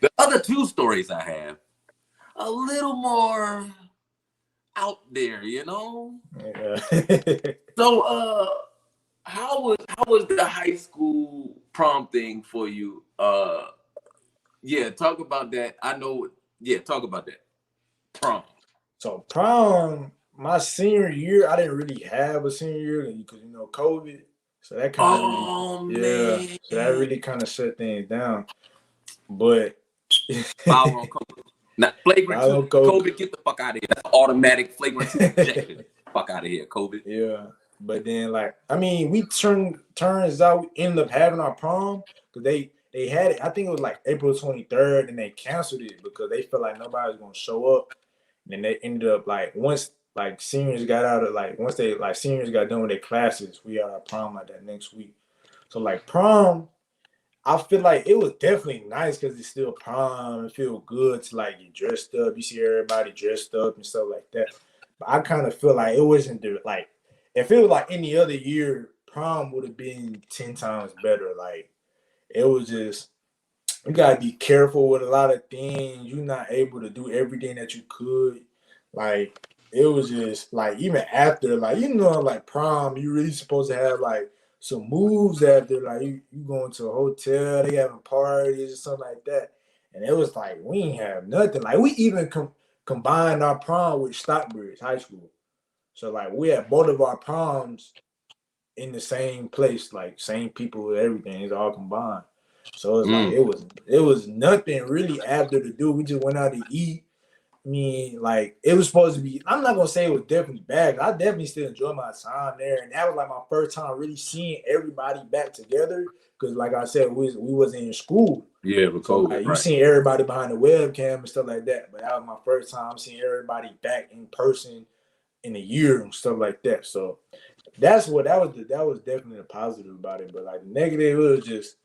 the other 2 stories I have a little more out there, you know? Yeah. So how was the high school prom thing for you? Yeah, talk about that. I know. Yeah, talk about that. Prom. So prom, my senior year, I didn't really have a senior year because COVID. So that kind of man. So that really kind of shut things down. But Foul on COVID. Not flagrant Foul on 2. COVID, get the fuck out of here. That's automatic flagrant 2 ejection. Fuck out of here, COVID. Yeah. But then we turns out we ended up having our prom because they had it. I think it was like April 23rd, and they canceled it because they felt like nobody was gonna show up. And then they ended up once seniors got out of once they seniors got done with their classes, we had our prom that next week. So prom, I feel like it was definitely nice because it's still prom. It feel good to get dressed up. You see everybody dressed up and stuff like that. But I kind of feel like it wasn't if it was like any other year, prom would have been 10 times better. It was just, you gotta be careful with a lot of things. You're not able to do everything that you could. It was just even after prom, you really supposed to have some moves after you going to a hotel, they having parties or something like that. And it was we ain't have nothing. We even combined our prom with Stockbridge High School. So we had both of our proms in the same place, same people, everything. It's all combined. So it's it was nothing really after to do. We just went out to eat. I mean, it was supposed to be. I'm not gonna say it was definitely bad. I definitely still enjoyed my time there, and that was my first time really seeing everybody back together. Because, like I said, we wasn't in school. Yeah, with so COVID, you seen everybody behind the webcam and stuff like that. But that was my first time seeing everybody back in person in a year and stuff like that. So that was definitely a positive about it. But the negative, it was just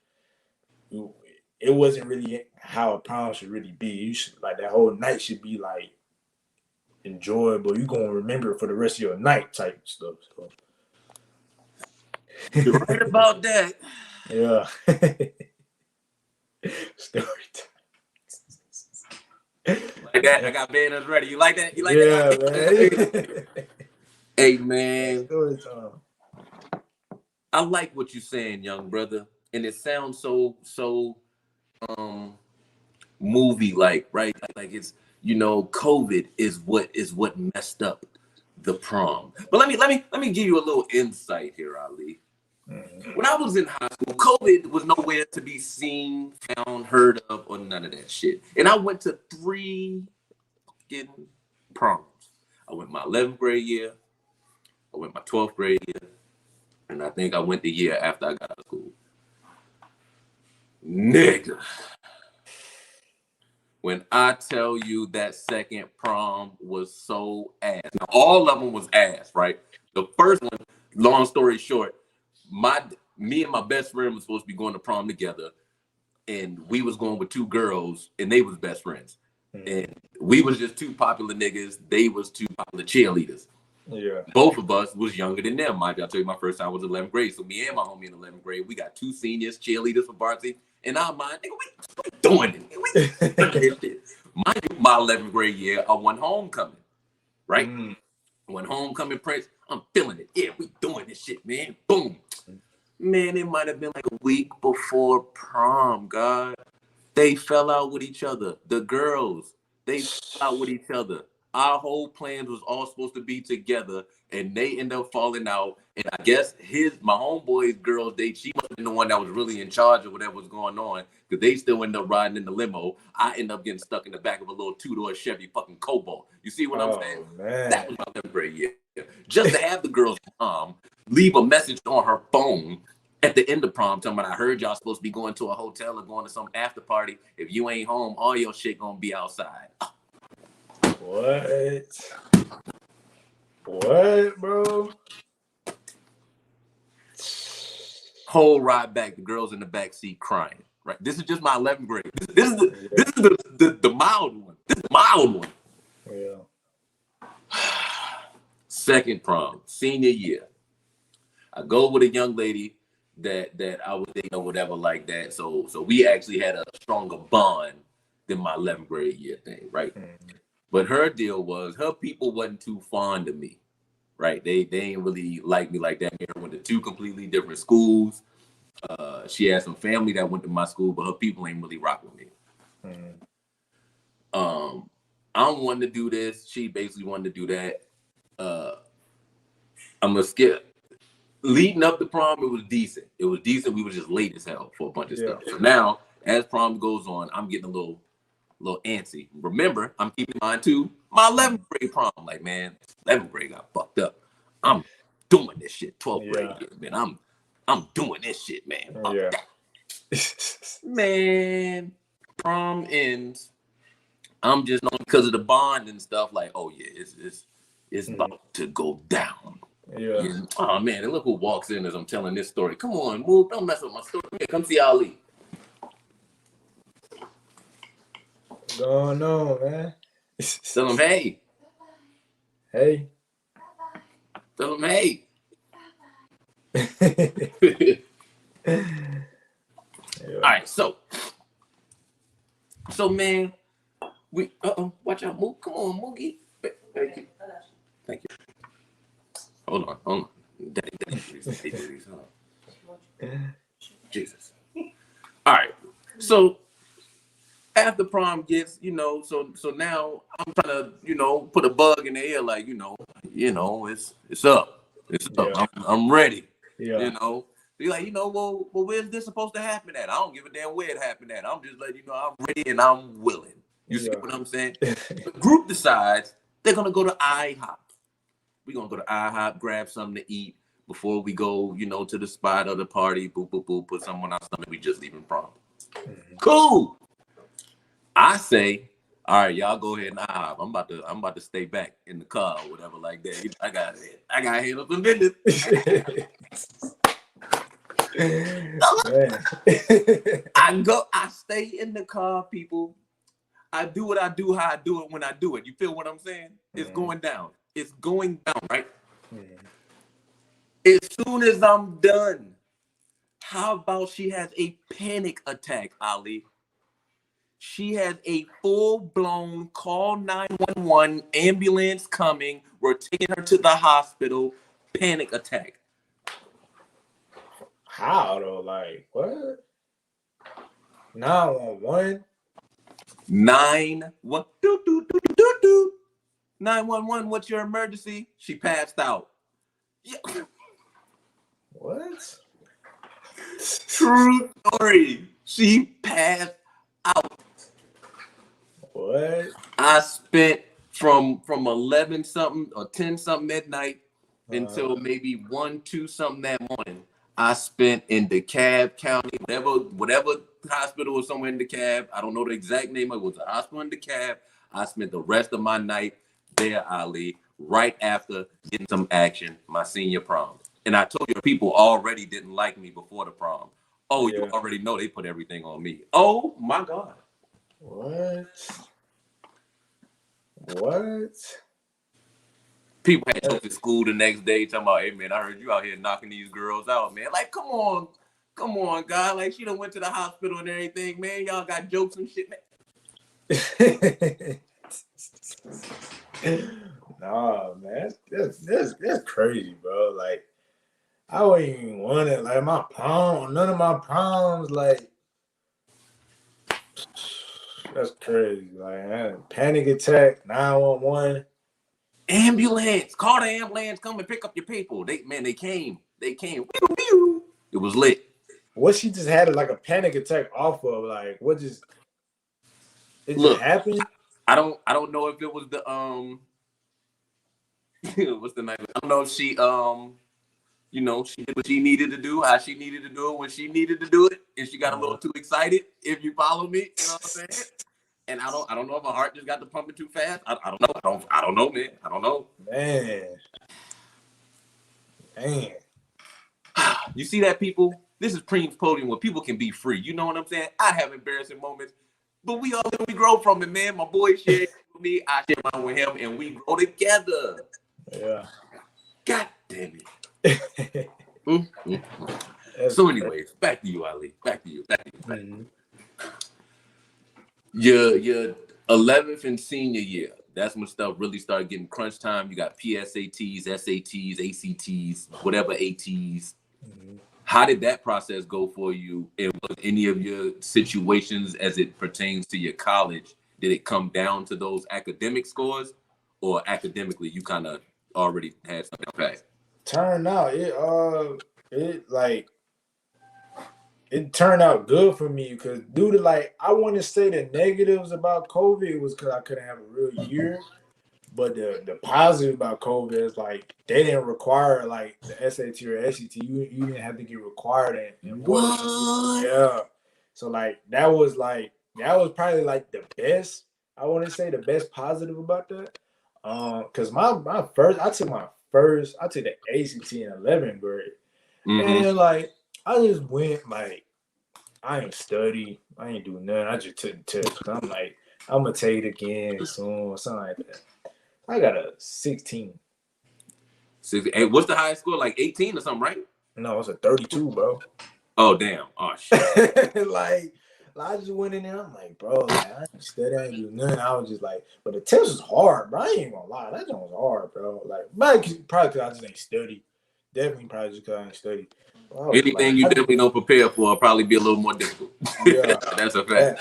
it wasn't really how a prom should really be. You should that whole night should be enjoyable. You gonna remember it for the rest of your night type stuff. So. You're right about that. Yeah. Story time. Like that, I got banners ready. You like that? You like that? Man. Hey man. Story time. I like what you're saying, young brother, and it sounds so movie like, right? Like it's COVID is what messed up the prom. But let me give you a little insight here, Ali. When I was in high school, COVID was nowhere to be seen, found, heard of, or none of that shit. And I went to 3 fucking proms. I went my 11th grade year, I went my 12th grade year, and I think I went the year after I got out of school. Nigga. When I tell you that second prom was so ass. Now, all of them was ass, right? The first one, long story short, me and my best friend was supposed to be going to prom together, and we was going with 2 girls, and they was best friends. And we was just 2 popular niggas. They was 2 popular cheerleaders. Yeah. Both of us was younger than them. Mind you, I tell you, my first time was 11th grade. So me and my homie in 11th grade, we got 2 seniors, cheerleaders for varsity. In our mind, nigga, we doing it. We doing shit. Mind you, my 11th grade year, I won homecoming, right? When homecoming Prince, I'm feeling it. Yeah, we doing this shit, man. Boom. Man, it might have been like a week before prom, God. They fell out with each other. The girls, they fell out with each other. our whole plans was all supposed to be together, and they end up falling out. And I guess my homeboy's girl date, she must have been the one that was really in charge of whatever was going on, because they still end up riding in the limo. I end up getting stuck in the back of a little two-door Chevy fucking Cobalt. You see what I'm saying? Man. That was my 11th grade year. Just to have the girl's mom leave a message on her phone at the end of prom, talking about, I heard y'all supposed to be going to a hotel or going to some after party. If you ain't home, all your shit gonna be outside. What? What, bro? Whole ride back, the girls in the back seat crying. Right. This is just my 11th grade. This is the mild one. This is the mild one. Yeah. Second prom, senior year. I go with a young lady that I was dating or whatever like that. So we actually had a stronger bond than my 11th grade year thing, right? Mm-hmm. But her deal was, her people wasn't too fond of me, right? They ain't really like me like that. I went to two completely different schools. She had some family that went to my school, but her people ain't really rock with me. Mm-hmm. I'm wanting to do this. She basically wanted to do that. I'm gonna skip. Leading up to prom, it was decent. It was decent. We were just late as hell for a bunch of stuff. So now, as prom goes on, I'm getting a little antsy. Remember, I'm keeping in mind too, my 11th grade prom. Like, man, 11th grade got fucked up. I'm doing this shit. 12th grade year, man. I'm doing this shit, man. Man, prom ends. I'm just knowing because of the bond and stuff. Like, oh yeah, it's about to go down. Yeah. Oh man, and look who walks in as I'm telling this story. Come on, move. Don't mess with my story. Here, come see Ali. What's going on, man? Tell him hey. Hey. Tell him hey. All right, so man, we watch out, move. Come on, Moogie. Thank you. Thank you. Hold on. Jesus. All right. So after prom gets, so now I'm trying to, put a bug in the air, like, it's up. It's up. I'm ready. Yeah. Be like, well, where's this supposed to happen at? I don't give a damn where it happened at. I'm just letting you know I'm ready and I'm willing. You see what I'm saying? The group decides they're gonna go to IHOP. We're going to go to IHOP, grab something to eat before we go, to the spot or the party. Boop, boop, boop. Put something on our stomach. We just leaving prom. Mm-hmm. Cool. I say, all right, y'all go ahead and IHOP. I'm about to stay back in the car or whatever like that. I got to handle some business. I stay in the car, people. I do what I do, how I do it when I do it. You feel what I'm saying? It's going down. It's going down, right? Mm-hmm. As soon as I'm done, how about she has a panic attack, Ali? She has a full-blown call 911, ambulance coming. We're taking her to the hospital, panic attack. How though? Like, what? 911? 911, what's your emergency? She passed out. Yeah. What? True story. She passed out. What? I spent from 11 something or 10 something midnight until maybe 1, 2 something that morning. I spent in DeKalb County, whatever hospital was somewhere in DeKalb. I don't know the exact name. It was a hospital in DeKalb. I spent the rest of my night there, Ali, right after getting some action, my senior prom. And I told you, people already didn't like me before the prom. Oh, you already know they put everything on me. Oh, my God. What? People had to go to school the next day talking about, hey, man, I heard you out here knocking these girls out, man. Like, come on, God. Like, she done went to the hospital and everything, man. Y'all got jokes and shit, man. Nah, man, that's crazy, bro. Like, I wouldn't even want it. Like, my prom, none of my proms, like, That's crazy. Like, I had a panic attack, 911. Ambulance, call the ambulance, come and pick up your people. They came. They came. Pew, pew. It was lit. What she just had like a panic attack off of? Like, what just it just Look, happened? I don't know if it was the what's the name? I don't know if she you know, she did what she needed to do, how she needed to do it when she needed to do it, and she got a little too excited. If you follow me, you know what I'm saying? And I don't know if her heart just got to pumping too fast. I don't know. I don't know, man. I don't know. Man. You see that, people? This is Preem's Podium where people can be free. You know what I'm saying? I have embarrassing moments, but we grow from it, man. My boy shared it with me, I shared mine with him, and we grow together. Yeah. God damn it. So, anyways, back to you, Ali. Back to you. Mm-hmm. Your 11th and senior year. That's when stuff really started getting crunch time. You got PSATs, SATs, ACTs, whatever ATs. Mm-hmm. How did that process go for you? And was any of your situations as it pertains to your college, did it come down to those academic scores, or academically you kind of already had some impact? Turned out it turned out good for me because due to like I want to say the negatives about COVID was because I couldn't have a real year. But the positive about COVID is like they didn't require like the SAT or SET. You didn't have to get required in what? Yeah. So like that was probably like the best. I want to say the best positive about that. Cause I took the ACT in 11th grade. Mm-hmm. And like I just went like I ain't study, I ain't do nothing. I just took the test. I'm like, I'm gonna take it again soon or something like that. I got a 16. 16. Hey, what's the highest score? Like 18 or something, right? No, it's a 32, bro. Oh, damn. Oh, shit. like, I just went in there. I'm like, bro, like, I ain't study, I ain't do nothing. I was just like, but the test was hard, bro. I ain't gonna lie. That joint was hard, bro. Like, probably because I just ain't study. Definitely probably just because I ain't study. Anything like, you definitely don't prepare for will probably be a little more difficult. Yeah. That's a fact.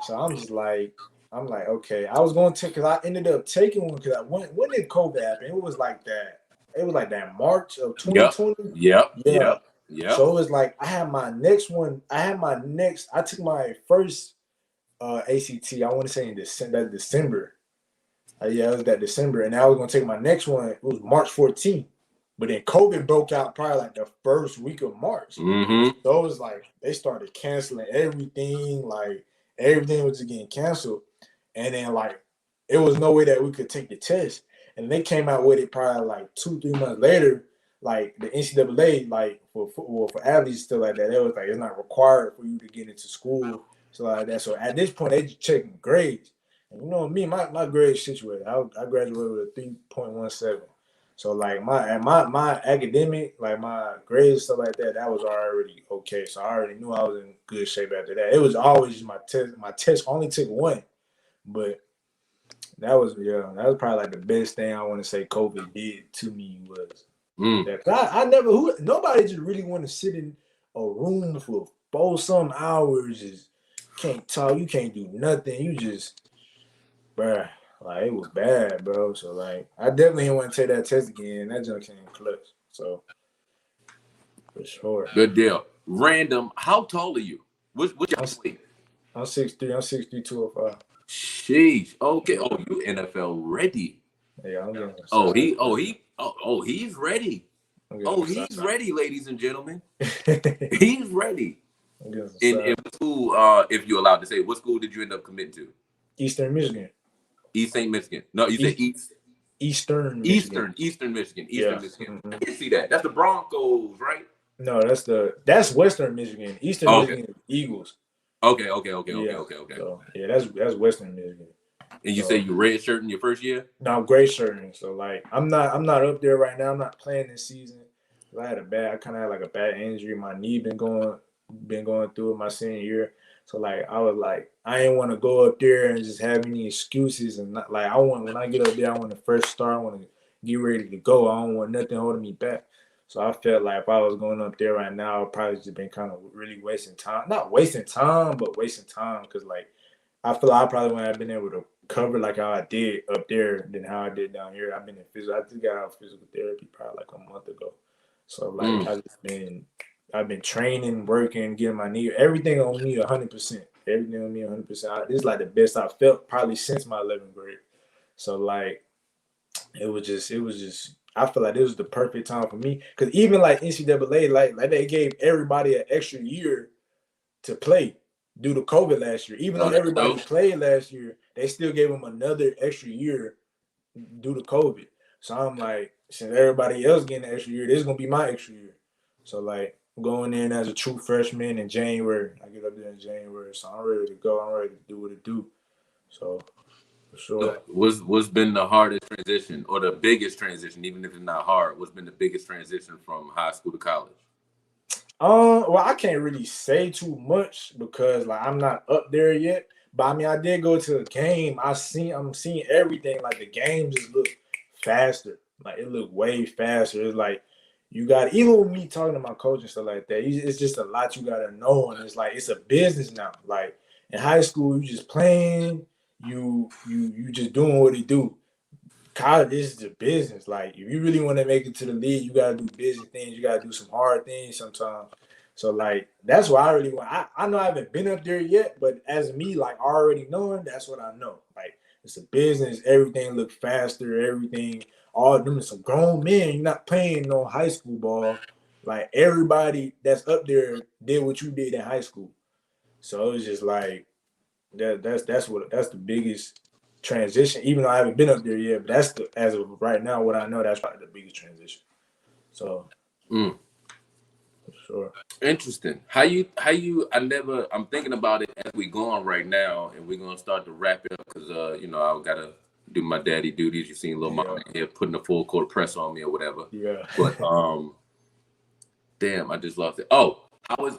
So I'm just like, okay. I was going to take, because I ended up taking one, because when did COVID happen? It was like that. It was like that March of 2020. Yep. So it was like I had my next one. I took my first ACT. I want to say in December. Yeah, it was that December, and I was gonna take my next one. It was March 14th, but then COVID broke out probably like the first week of March. Mm-hmm. So it was like they started canceling everything. Like everything was just getting canceled, and then like it was no way that we could take the test. And they came out with it probably like 2-3 months later. Like the NCAA, like for athletes still like that, it was like it's not required for you to get into school, so like that. So at this point, they just checking grades. And you know me, my grades situated. I graduated with a 3.17. So like my academic, like my grades stuff like that, that was already okay. So I already knew I was in good shape after that. It was always just my test. My test only took one, but that was probably like the best thing I want to say COVID did to me was that I never nobody just really want to sit in a room for 4-some hours, just can't talk, you can't do nothing, you just bruh, like it was bad, bro. So like I definitely didn't want to take that test again. That junk came clutch. So for sure. Good deal. Random, how tall are you? What's your weight? I'm 6'3", I'm 6'3", 205. Sheesh. Okay. Oh, you NFL ready. Yeah, I'm getting he's ready. He's ready, ladies and gentlemen. He's ready. In what school, if you're allowed to say, what school did you end up committing to? Eastern Michigan. East St. Michigan. No, you said East. Eastern Michigan. Eastern Michigan. Mm-hmm. I can see that. That's the Broncos, right? No, that's Western Michigan. Eastern Michigan is Eagles. Okay. So, yeah, that's Western Michigan. And you say you redshirting your first year? No, I'm gray shirting. So like I'm not up there right now. I'm not playing this season. I kind of had like a bad injury. My knee been going through it my senior year. So like I was like I didn't want to go up there and just have any excuses, and not like when I get up there I want to first start. I want to get ready to go. I don't want nothing holding me back. So I felt like if I was going up there right now, I'd probably just been kind of really wasting time. Not wasting time, but wasting time because like I feel like I probably wouldn't have been able to cover like how I did up there than how I did down here. I've been in physical. I just got out of physical therapy probably like a month ago. So like Mm. I've been training, working, getting my knee, everything on me 100%. Everything on me 100%. This is like the best I felt probably since my 11th grade. So like it was just I feel like this was the perfect time for me because even like NCAA like they gave everybody an extra year to play due to COVID last year. Even though Oh, that's everybody dope. played last year, they still gave them another extra year due to COVID. So I'm like, since everybody else getting an extra year, this is gonna be my extra year. So like going in as a true freshman in January, I get up there in January, so I'm ready to go. I'm ready to do what it do. So for sure. What's been the hardest transition or the biggest transition, even if it's not hard? What's been the biggest transition from high school to college? Well, I can't really say too much because like I'm not up there yet. But I mean, I did go to a game. I'm seeing everything. Like the game just look faster. Like it look way faster. It's like you got even with me talking to my coach and stuff like that. It's just a lot you gotta know, and it's like it's a business now. Like in high school, you just playing. You just doing what you do. College is a business. Like if you really want to make it to the league, you gotta do business things. You gotta do some hard things sometimes. So like that's what I really want. I know I haven't been up there yet, but as me, like already knowing, that's what I know. Like it's a business. Everything look faster. Everything. All of them are some grown men. You're not playing no high school ball. Like everybody that's up there did what you did in high school. So it's just like that's the biggest transition. Even though I haven't been up there yet, but that's the as of right now what I know. That's probably the biggest transition. So Mm. for sure. Interesting. I'm thinking about it as we go on right now, and we're gonna start to wrap it up because I gotta do my daddy duties. You seen little mama Yeah. in here putting a full court press on me or whatever. Yeah. But damn, I just lost it. Oh,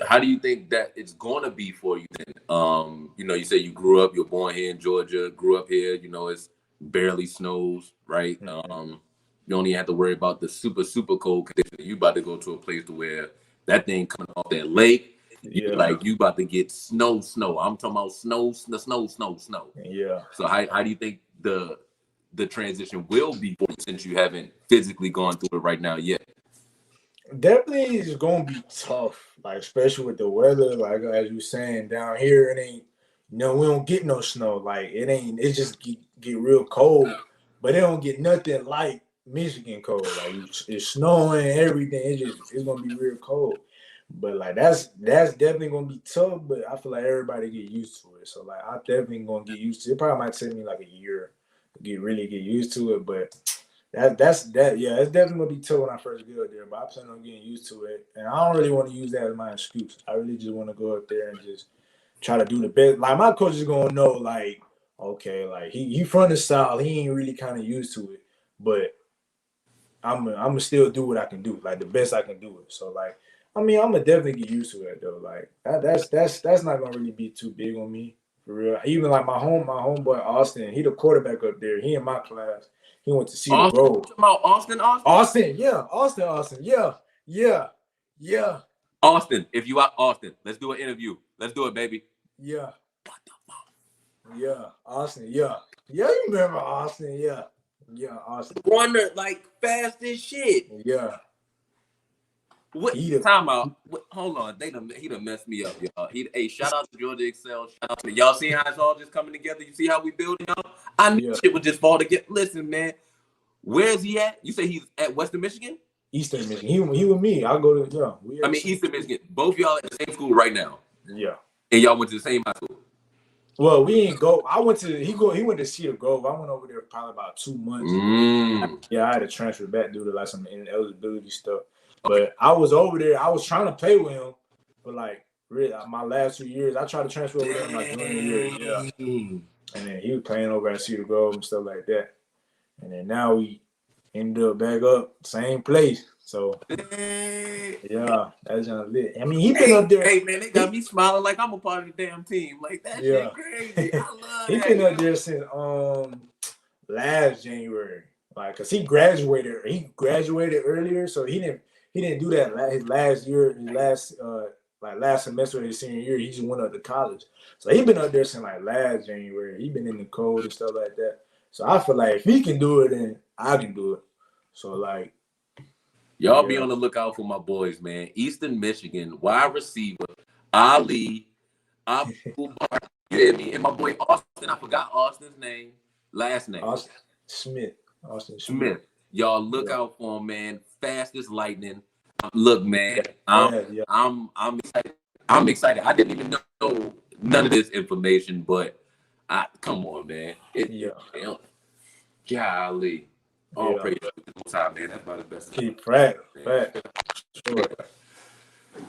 how do you think that it's gonna be for you then? You say you grew up, you're born here in Georgia, grew up here, it's barely snows, right? Mhm. You don't even have to worry about the super, super cold condition. You about to go to a place to where that thing coming off that lake, Yeah. you about to get snow, snow. I'm talking about snow, snow, snow, snow. Yeah. So how do you think the transition will be for you since you haven't physically gone through it right now yet? Definitely it's gonna be tough, like especially with the weather. Like as you saying down here, it ain't we don't get no snow. Like it just get real cold, but it don't get nothing like Michigan cold. Like it's snowing, everything. It's gonna be real cold. But like that's definitely gonna be tough. But I feel like everybody get used to it. So like I definitely gonna get used to it. It probably might take me like a year to really get used to it, but yeah, it's definitely gonna be tough when I first get up there, but I plan on getting used to it. And I don't really want to use that as my excuse. I really just want to go up there and just try to do the best. Like my coach is gonna know, like, okay, like he from the South, he ain't really kind of used to it, but I'm gonna still do what I can do, like the best I can do it. So like, I mean, I'm gonna definitely get used to it though. Like that's not gonna really be too big on me for real. Even like my homeboy Austin, he the quarterback up there. He in my class. He went to Cedar Austin, Grove. talking about Austin, Austin? Austin, yeah, Austin, yeah, yeah, yeah, Austin, if you are Austin, let's do an interview. Let's do it, baby. yeah, yeah, Austin, yeah, yeah. You remember Austin? Yeah, yeah, Austin, Wonder, like, fast as shit. yeah. What He the time out? Hold on, he done messed me up, y'all. Hey, shout out to Georgia Excel. Shout out to y'all. See how it's all just coming together. You see how we building, y'all? I knew yeah shit would just fall together. Listen, man, where is he at? You say he's at Western Michigan? Eastern Michigan. He with me. I go to We I at the mean, same. Eastern Michigan. Both y'all at the same school right now, Yeah. and y'all went to the same high school. Well, we ain't go. I went to he went to Cedar Grove. I went over there probably about 2 months. Yeah, I had to transfer back due to like some ineligibility stuff. Okay. But I was over there. I was trying to play with him, but like really, my last 2 years, I tried to transfer over there in my junior year. Yeah, and then he was playing over at Cedar Grove and stuff like that. And then now we ended up back up same place. So yeah, that's just lit. I mean, he been up there. Hey, man, they got me smiling like I'm a part of the damn team. Like that Yeah, shit crazy. I love he been up there since last January. Like, cause he graduated. He graduated earlier, so he didn't do that his last year. His last like last semester of his senior year, he just went up to college. So he been up there since like last January. He been in the cold and stuff like that. So I feel like if he can do it, then I can do it. So like, y'all be on the lookout for my boys, man. Eastern Michigan wide receiver Ali Abdul-Barr. You hear me? And my boy Austin. I forgot Austin's last name. Austin Smith. Y'all look out for him, man. Fast as lightning. Look, man. I'm excited. I'm excited. I didn't even know none of this information, but come on, man. Golly. All praise to the Most High, man. That's about the best. Keep practice. Sure.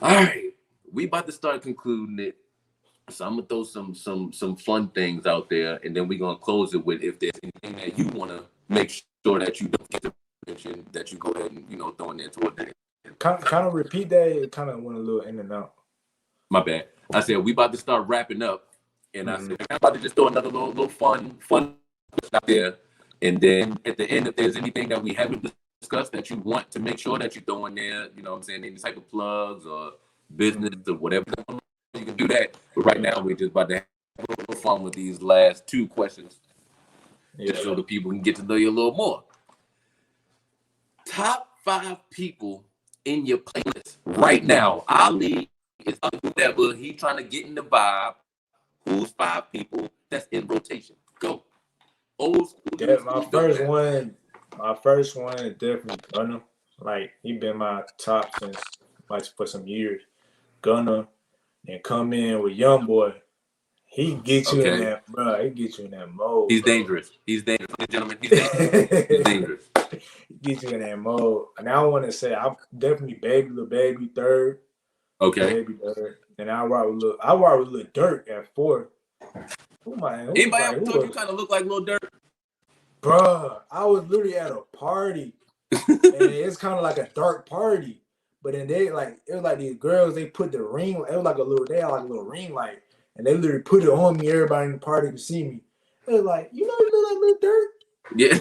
All right. We about to start concluding it. So I'm gonna throw some fun things out there, and then we're gonna close it with if there's anything that you wanna make sure that you don't get to mention, that you go ahead and throw in there toward that. Kind of repeat that. It kind of went a little in and out. My bad. I said we about to start wrapping up, and I said I'm about to just throw another little fun out there, and then at the end, if there's anything that we haven't discussed that you want to make sure that you throw in there, you know what I'm saying, any type of plugs or business or whatever, you can do that. But right now, we're just about to have a little fun with these last two questions, just so the people can get to know you a little more. Top 5 people in your playlist right now. Ali is whatever. He trying to get in the vibe. Who's 5 people that's in rotation? Go. Old school. Yeah, my first one is definitely Gunna. Like he been my top since for some years. Gunna, and come in with Young Boy. He gets you in that, bro. He gets you in that mode. He's dangerous. He's dangerous, gentlemen. He's dangerous. He's dangerous. He gets you in that mode. And I want to say I'm definitely Lil Baby third. Okay. Baby third. And I rock with Lil Durk at 4th. Anybody ever told you kind of look like Lil Durk? Bruh, I was literally at a party, and it's kind of like a dark party. But then it was like these girls, they put the ring, it was like they had like a little ring light, and they literally put it on me. Everybody in the party could see me. They was like, you look like Lil Durk. Yeah.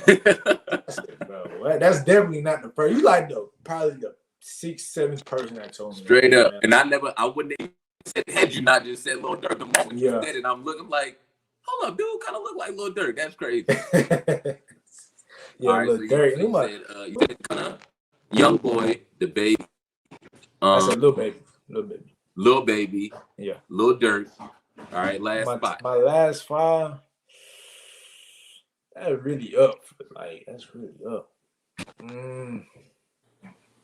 I said, bro, that's definitely not the first. You like probably the 6th, 7th person that told me. Straight up. Man. And I wouldn't have said, had you not just said Lil Durk the moment you said it, I'm looking like, hold up, dude, kind of look like Lil Durk. That's crazy. All right, Lil Durk. You said Gunna, Young Boy, the Baby. I said Lil Baby. Lil Baby. Yeah. Lil Durk. All right, last spot. My last 5. That's really up. That's really up.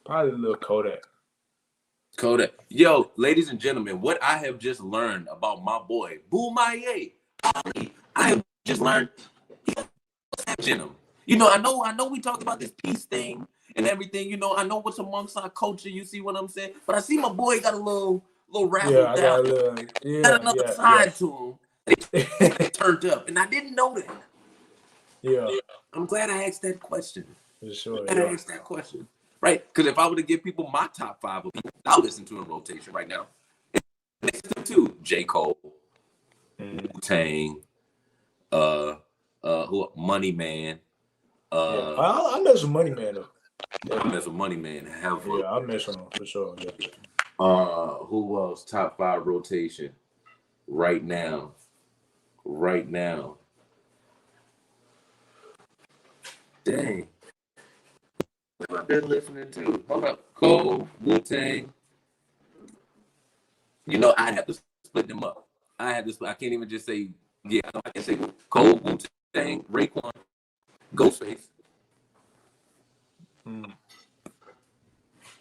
Probably a little Kodak. Yo, ladies and gentlemen, what I have just learned about my boy, Boomaye Ali, I have just learned he has in him. I know we talked about this peace thing and everything. I know what's amongst our culture. You see what I'm saying? But I see my boy got a little razzle down. Got another side to him. They turned up, and I didn't know that. Yeah. I'm glad I asked that question. For sure. I asked that question. Right? Because if I were to give people my top 5 of people I'll listen to in rotation right now. Next to J. Cole, Wu-Tang, Money Man. I mess with Money Man though. I mess with Money Man. I mess with him for sure. Yeah. Who else? Top 5 rotation right now. Dang. What have I been listening to? Hold up. Cole, Wu-Tang. I'd have to split them up. I can't even just say, I can say Cole, Wu-Tang, Raekwon, Ghostface.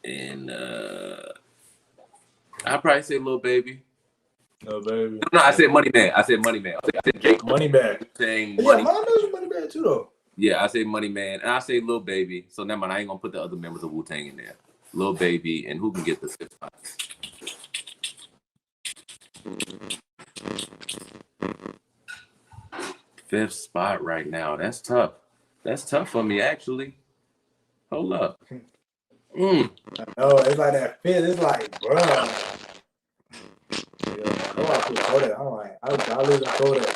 And I'd probably say Lil Baby. No, baby. No, I said Money Man. I said Jake. Money Man. Saying Money Man too though. Yeah, I say Money Man, and I say Lil Baby. So never mind, I ain't gonna put the other members of Wu-Tang in there. Lil Baby, and who can get the 5th spot? Fifth spot right now. That's tough. That's tough for me, actually. Hold up. I know, it's like that 5th. It's like, bro. I listen to Kodak.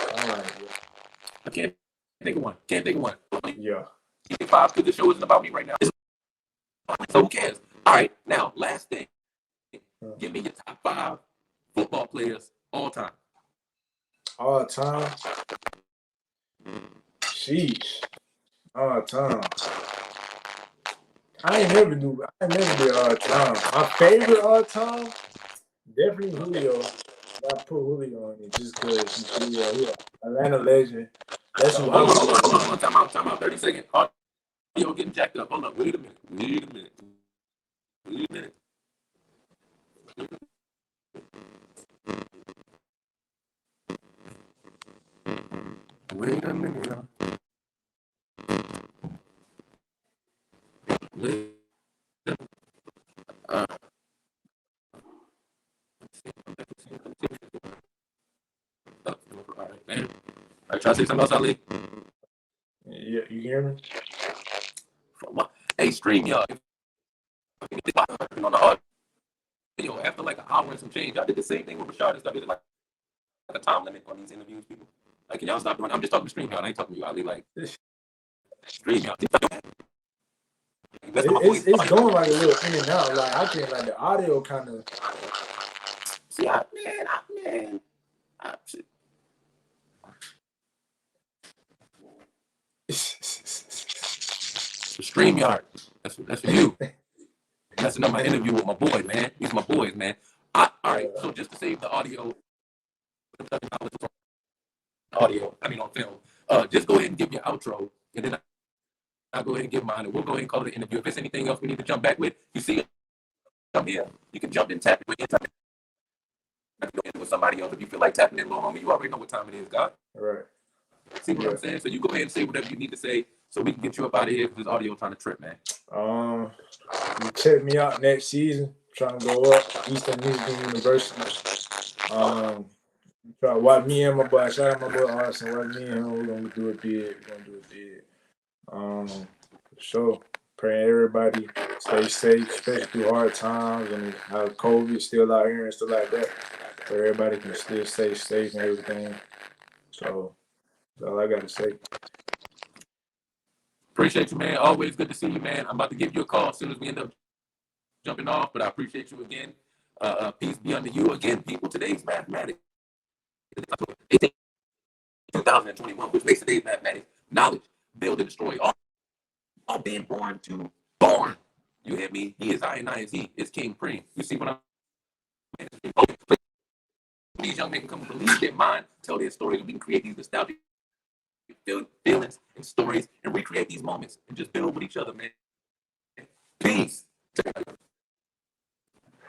I can't think of one. Yeah. 5 because the show isn't about me right now. So who cares? All right, now last thing. Give me your top 5 football players all time. All time. Sheesh. All time. I ain't never did all time. My favorite all time, definitely Julio. I put Julio on it just because he's Julio. Atlanta legend. That's who Hold on. Time out. 30 seconds. Audio getting jacked up. Hold on. Wait a minute. Wait a minute. All right, man. All right, try to say something else, Ali. Yeah, you hear me? Hey, StreamYard. On the audio after like an hour and some change. I did the same thing with Rashad and stuff. I did like a time limit on these interviews, people. Like, can y'all stop doing it? I'm just talking to StreamYard. I ain't talking to you, Ali. Like, StreamYard. It's going like a little in and out. Like I can't like the audio kind of. See, man. StreamYard. That's for you. Messing up my interview with my boy, man. These my boys, man. All right. So just to save the audio, on film. Just go ahead and give your outro, and then I'll go ahead and give mine, and we'll go ahead and call it an interview. If there's anything else we need to jump back with, you see it, come here. You can jump in, tap it with somebody else if you feel like tapping in, little homie. You already know what time it is, God. Right. See what I'm saying? So you go ahead and say whatever you need to say, so we can get you up out of here. Because this audio trying to trip, man. You check me out next season. Trying to go up Eastern Michigan University. Try to watch me and my boy. Shout out my boy Arson. Watch me and him. We're gonna do it big. For sure. Praying everybody stay safe, especially through hard times and how COVID still out here and stuff like that. So everybody can still stay safe and everything. So that's all I gotta say. Appreciate you, man. Always good to see you, man. I'm about to give you a call as soon as we end up jumping off, but I appreciate you again. Peace be unto you again, people. Today's mathematics. 2021, which makes today's mathematics knowledge, build and destroy, all being born. You hear me? He is I and I is he. It's King Preem. You see what I'm saying? These young men can come and believe their mind, tell their stories, and we can create these nostalgic feelings and stories and recreate these moments and just build with each other, man. Peace.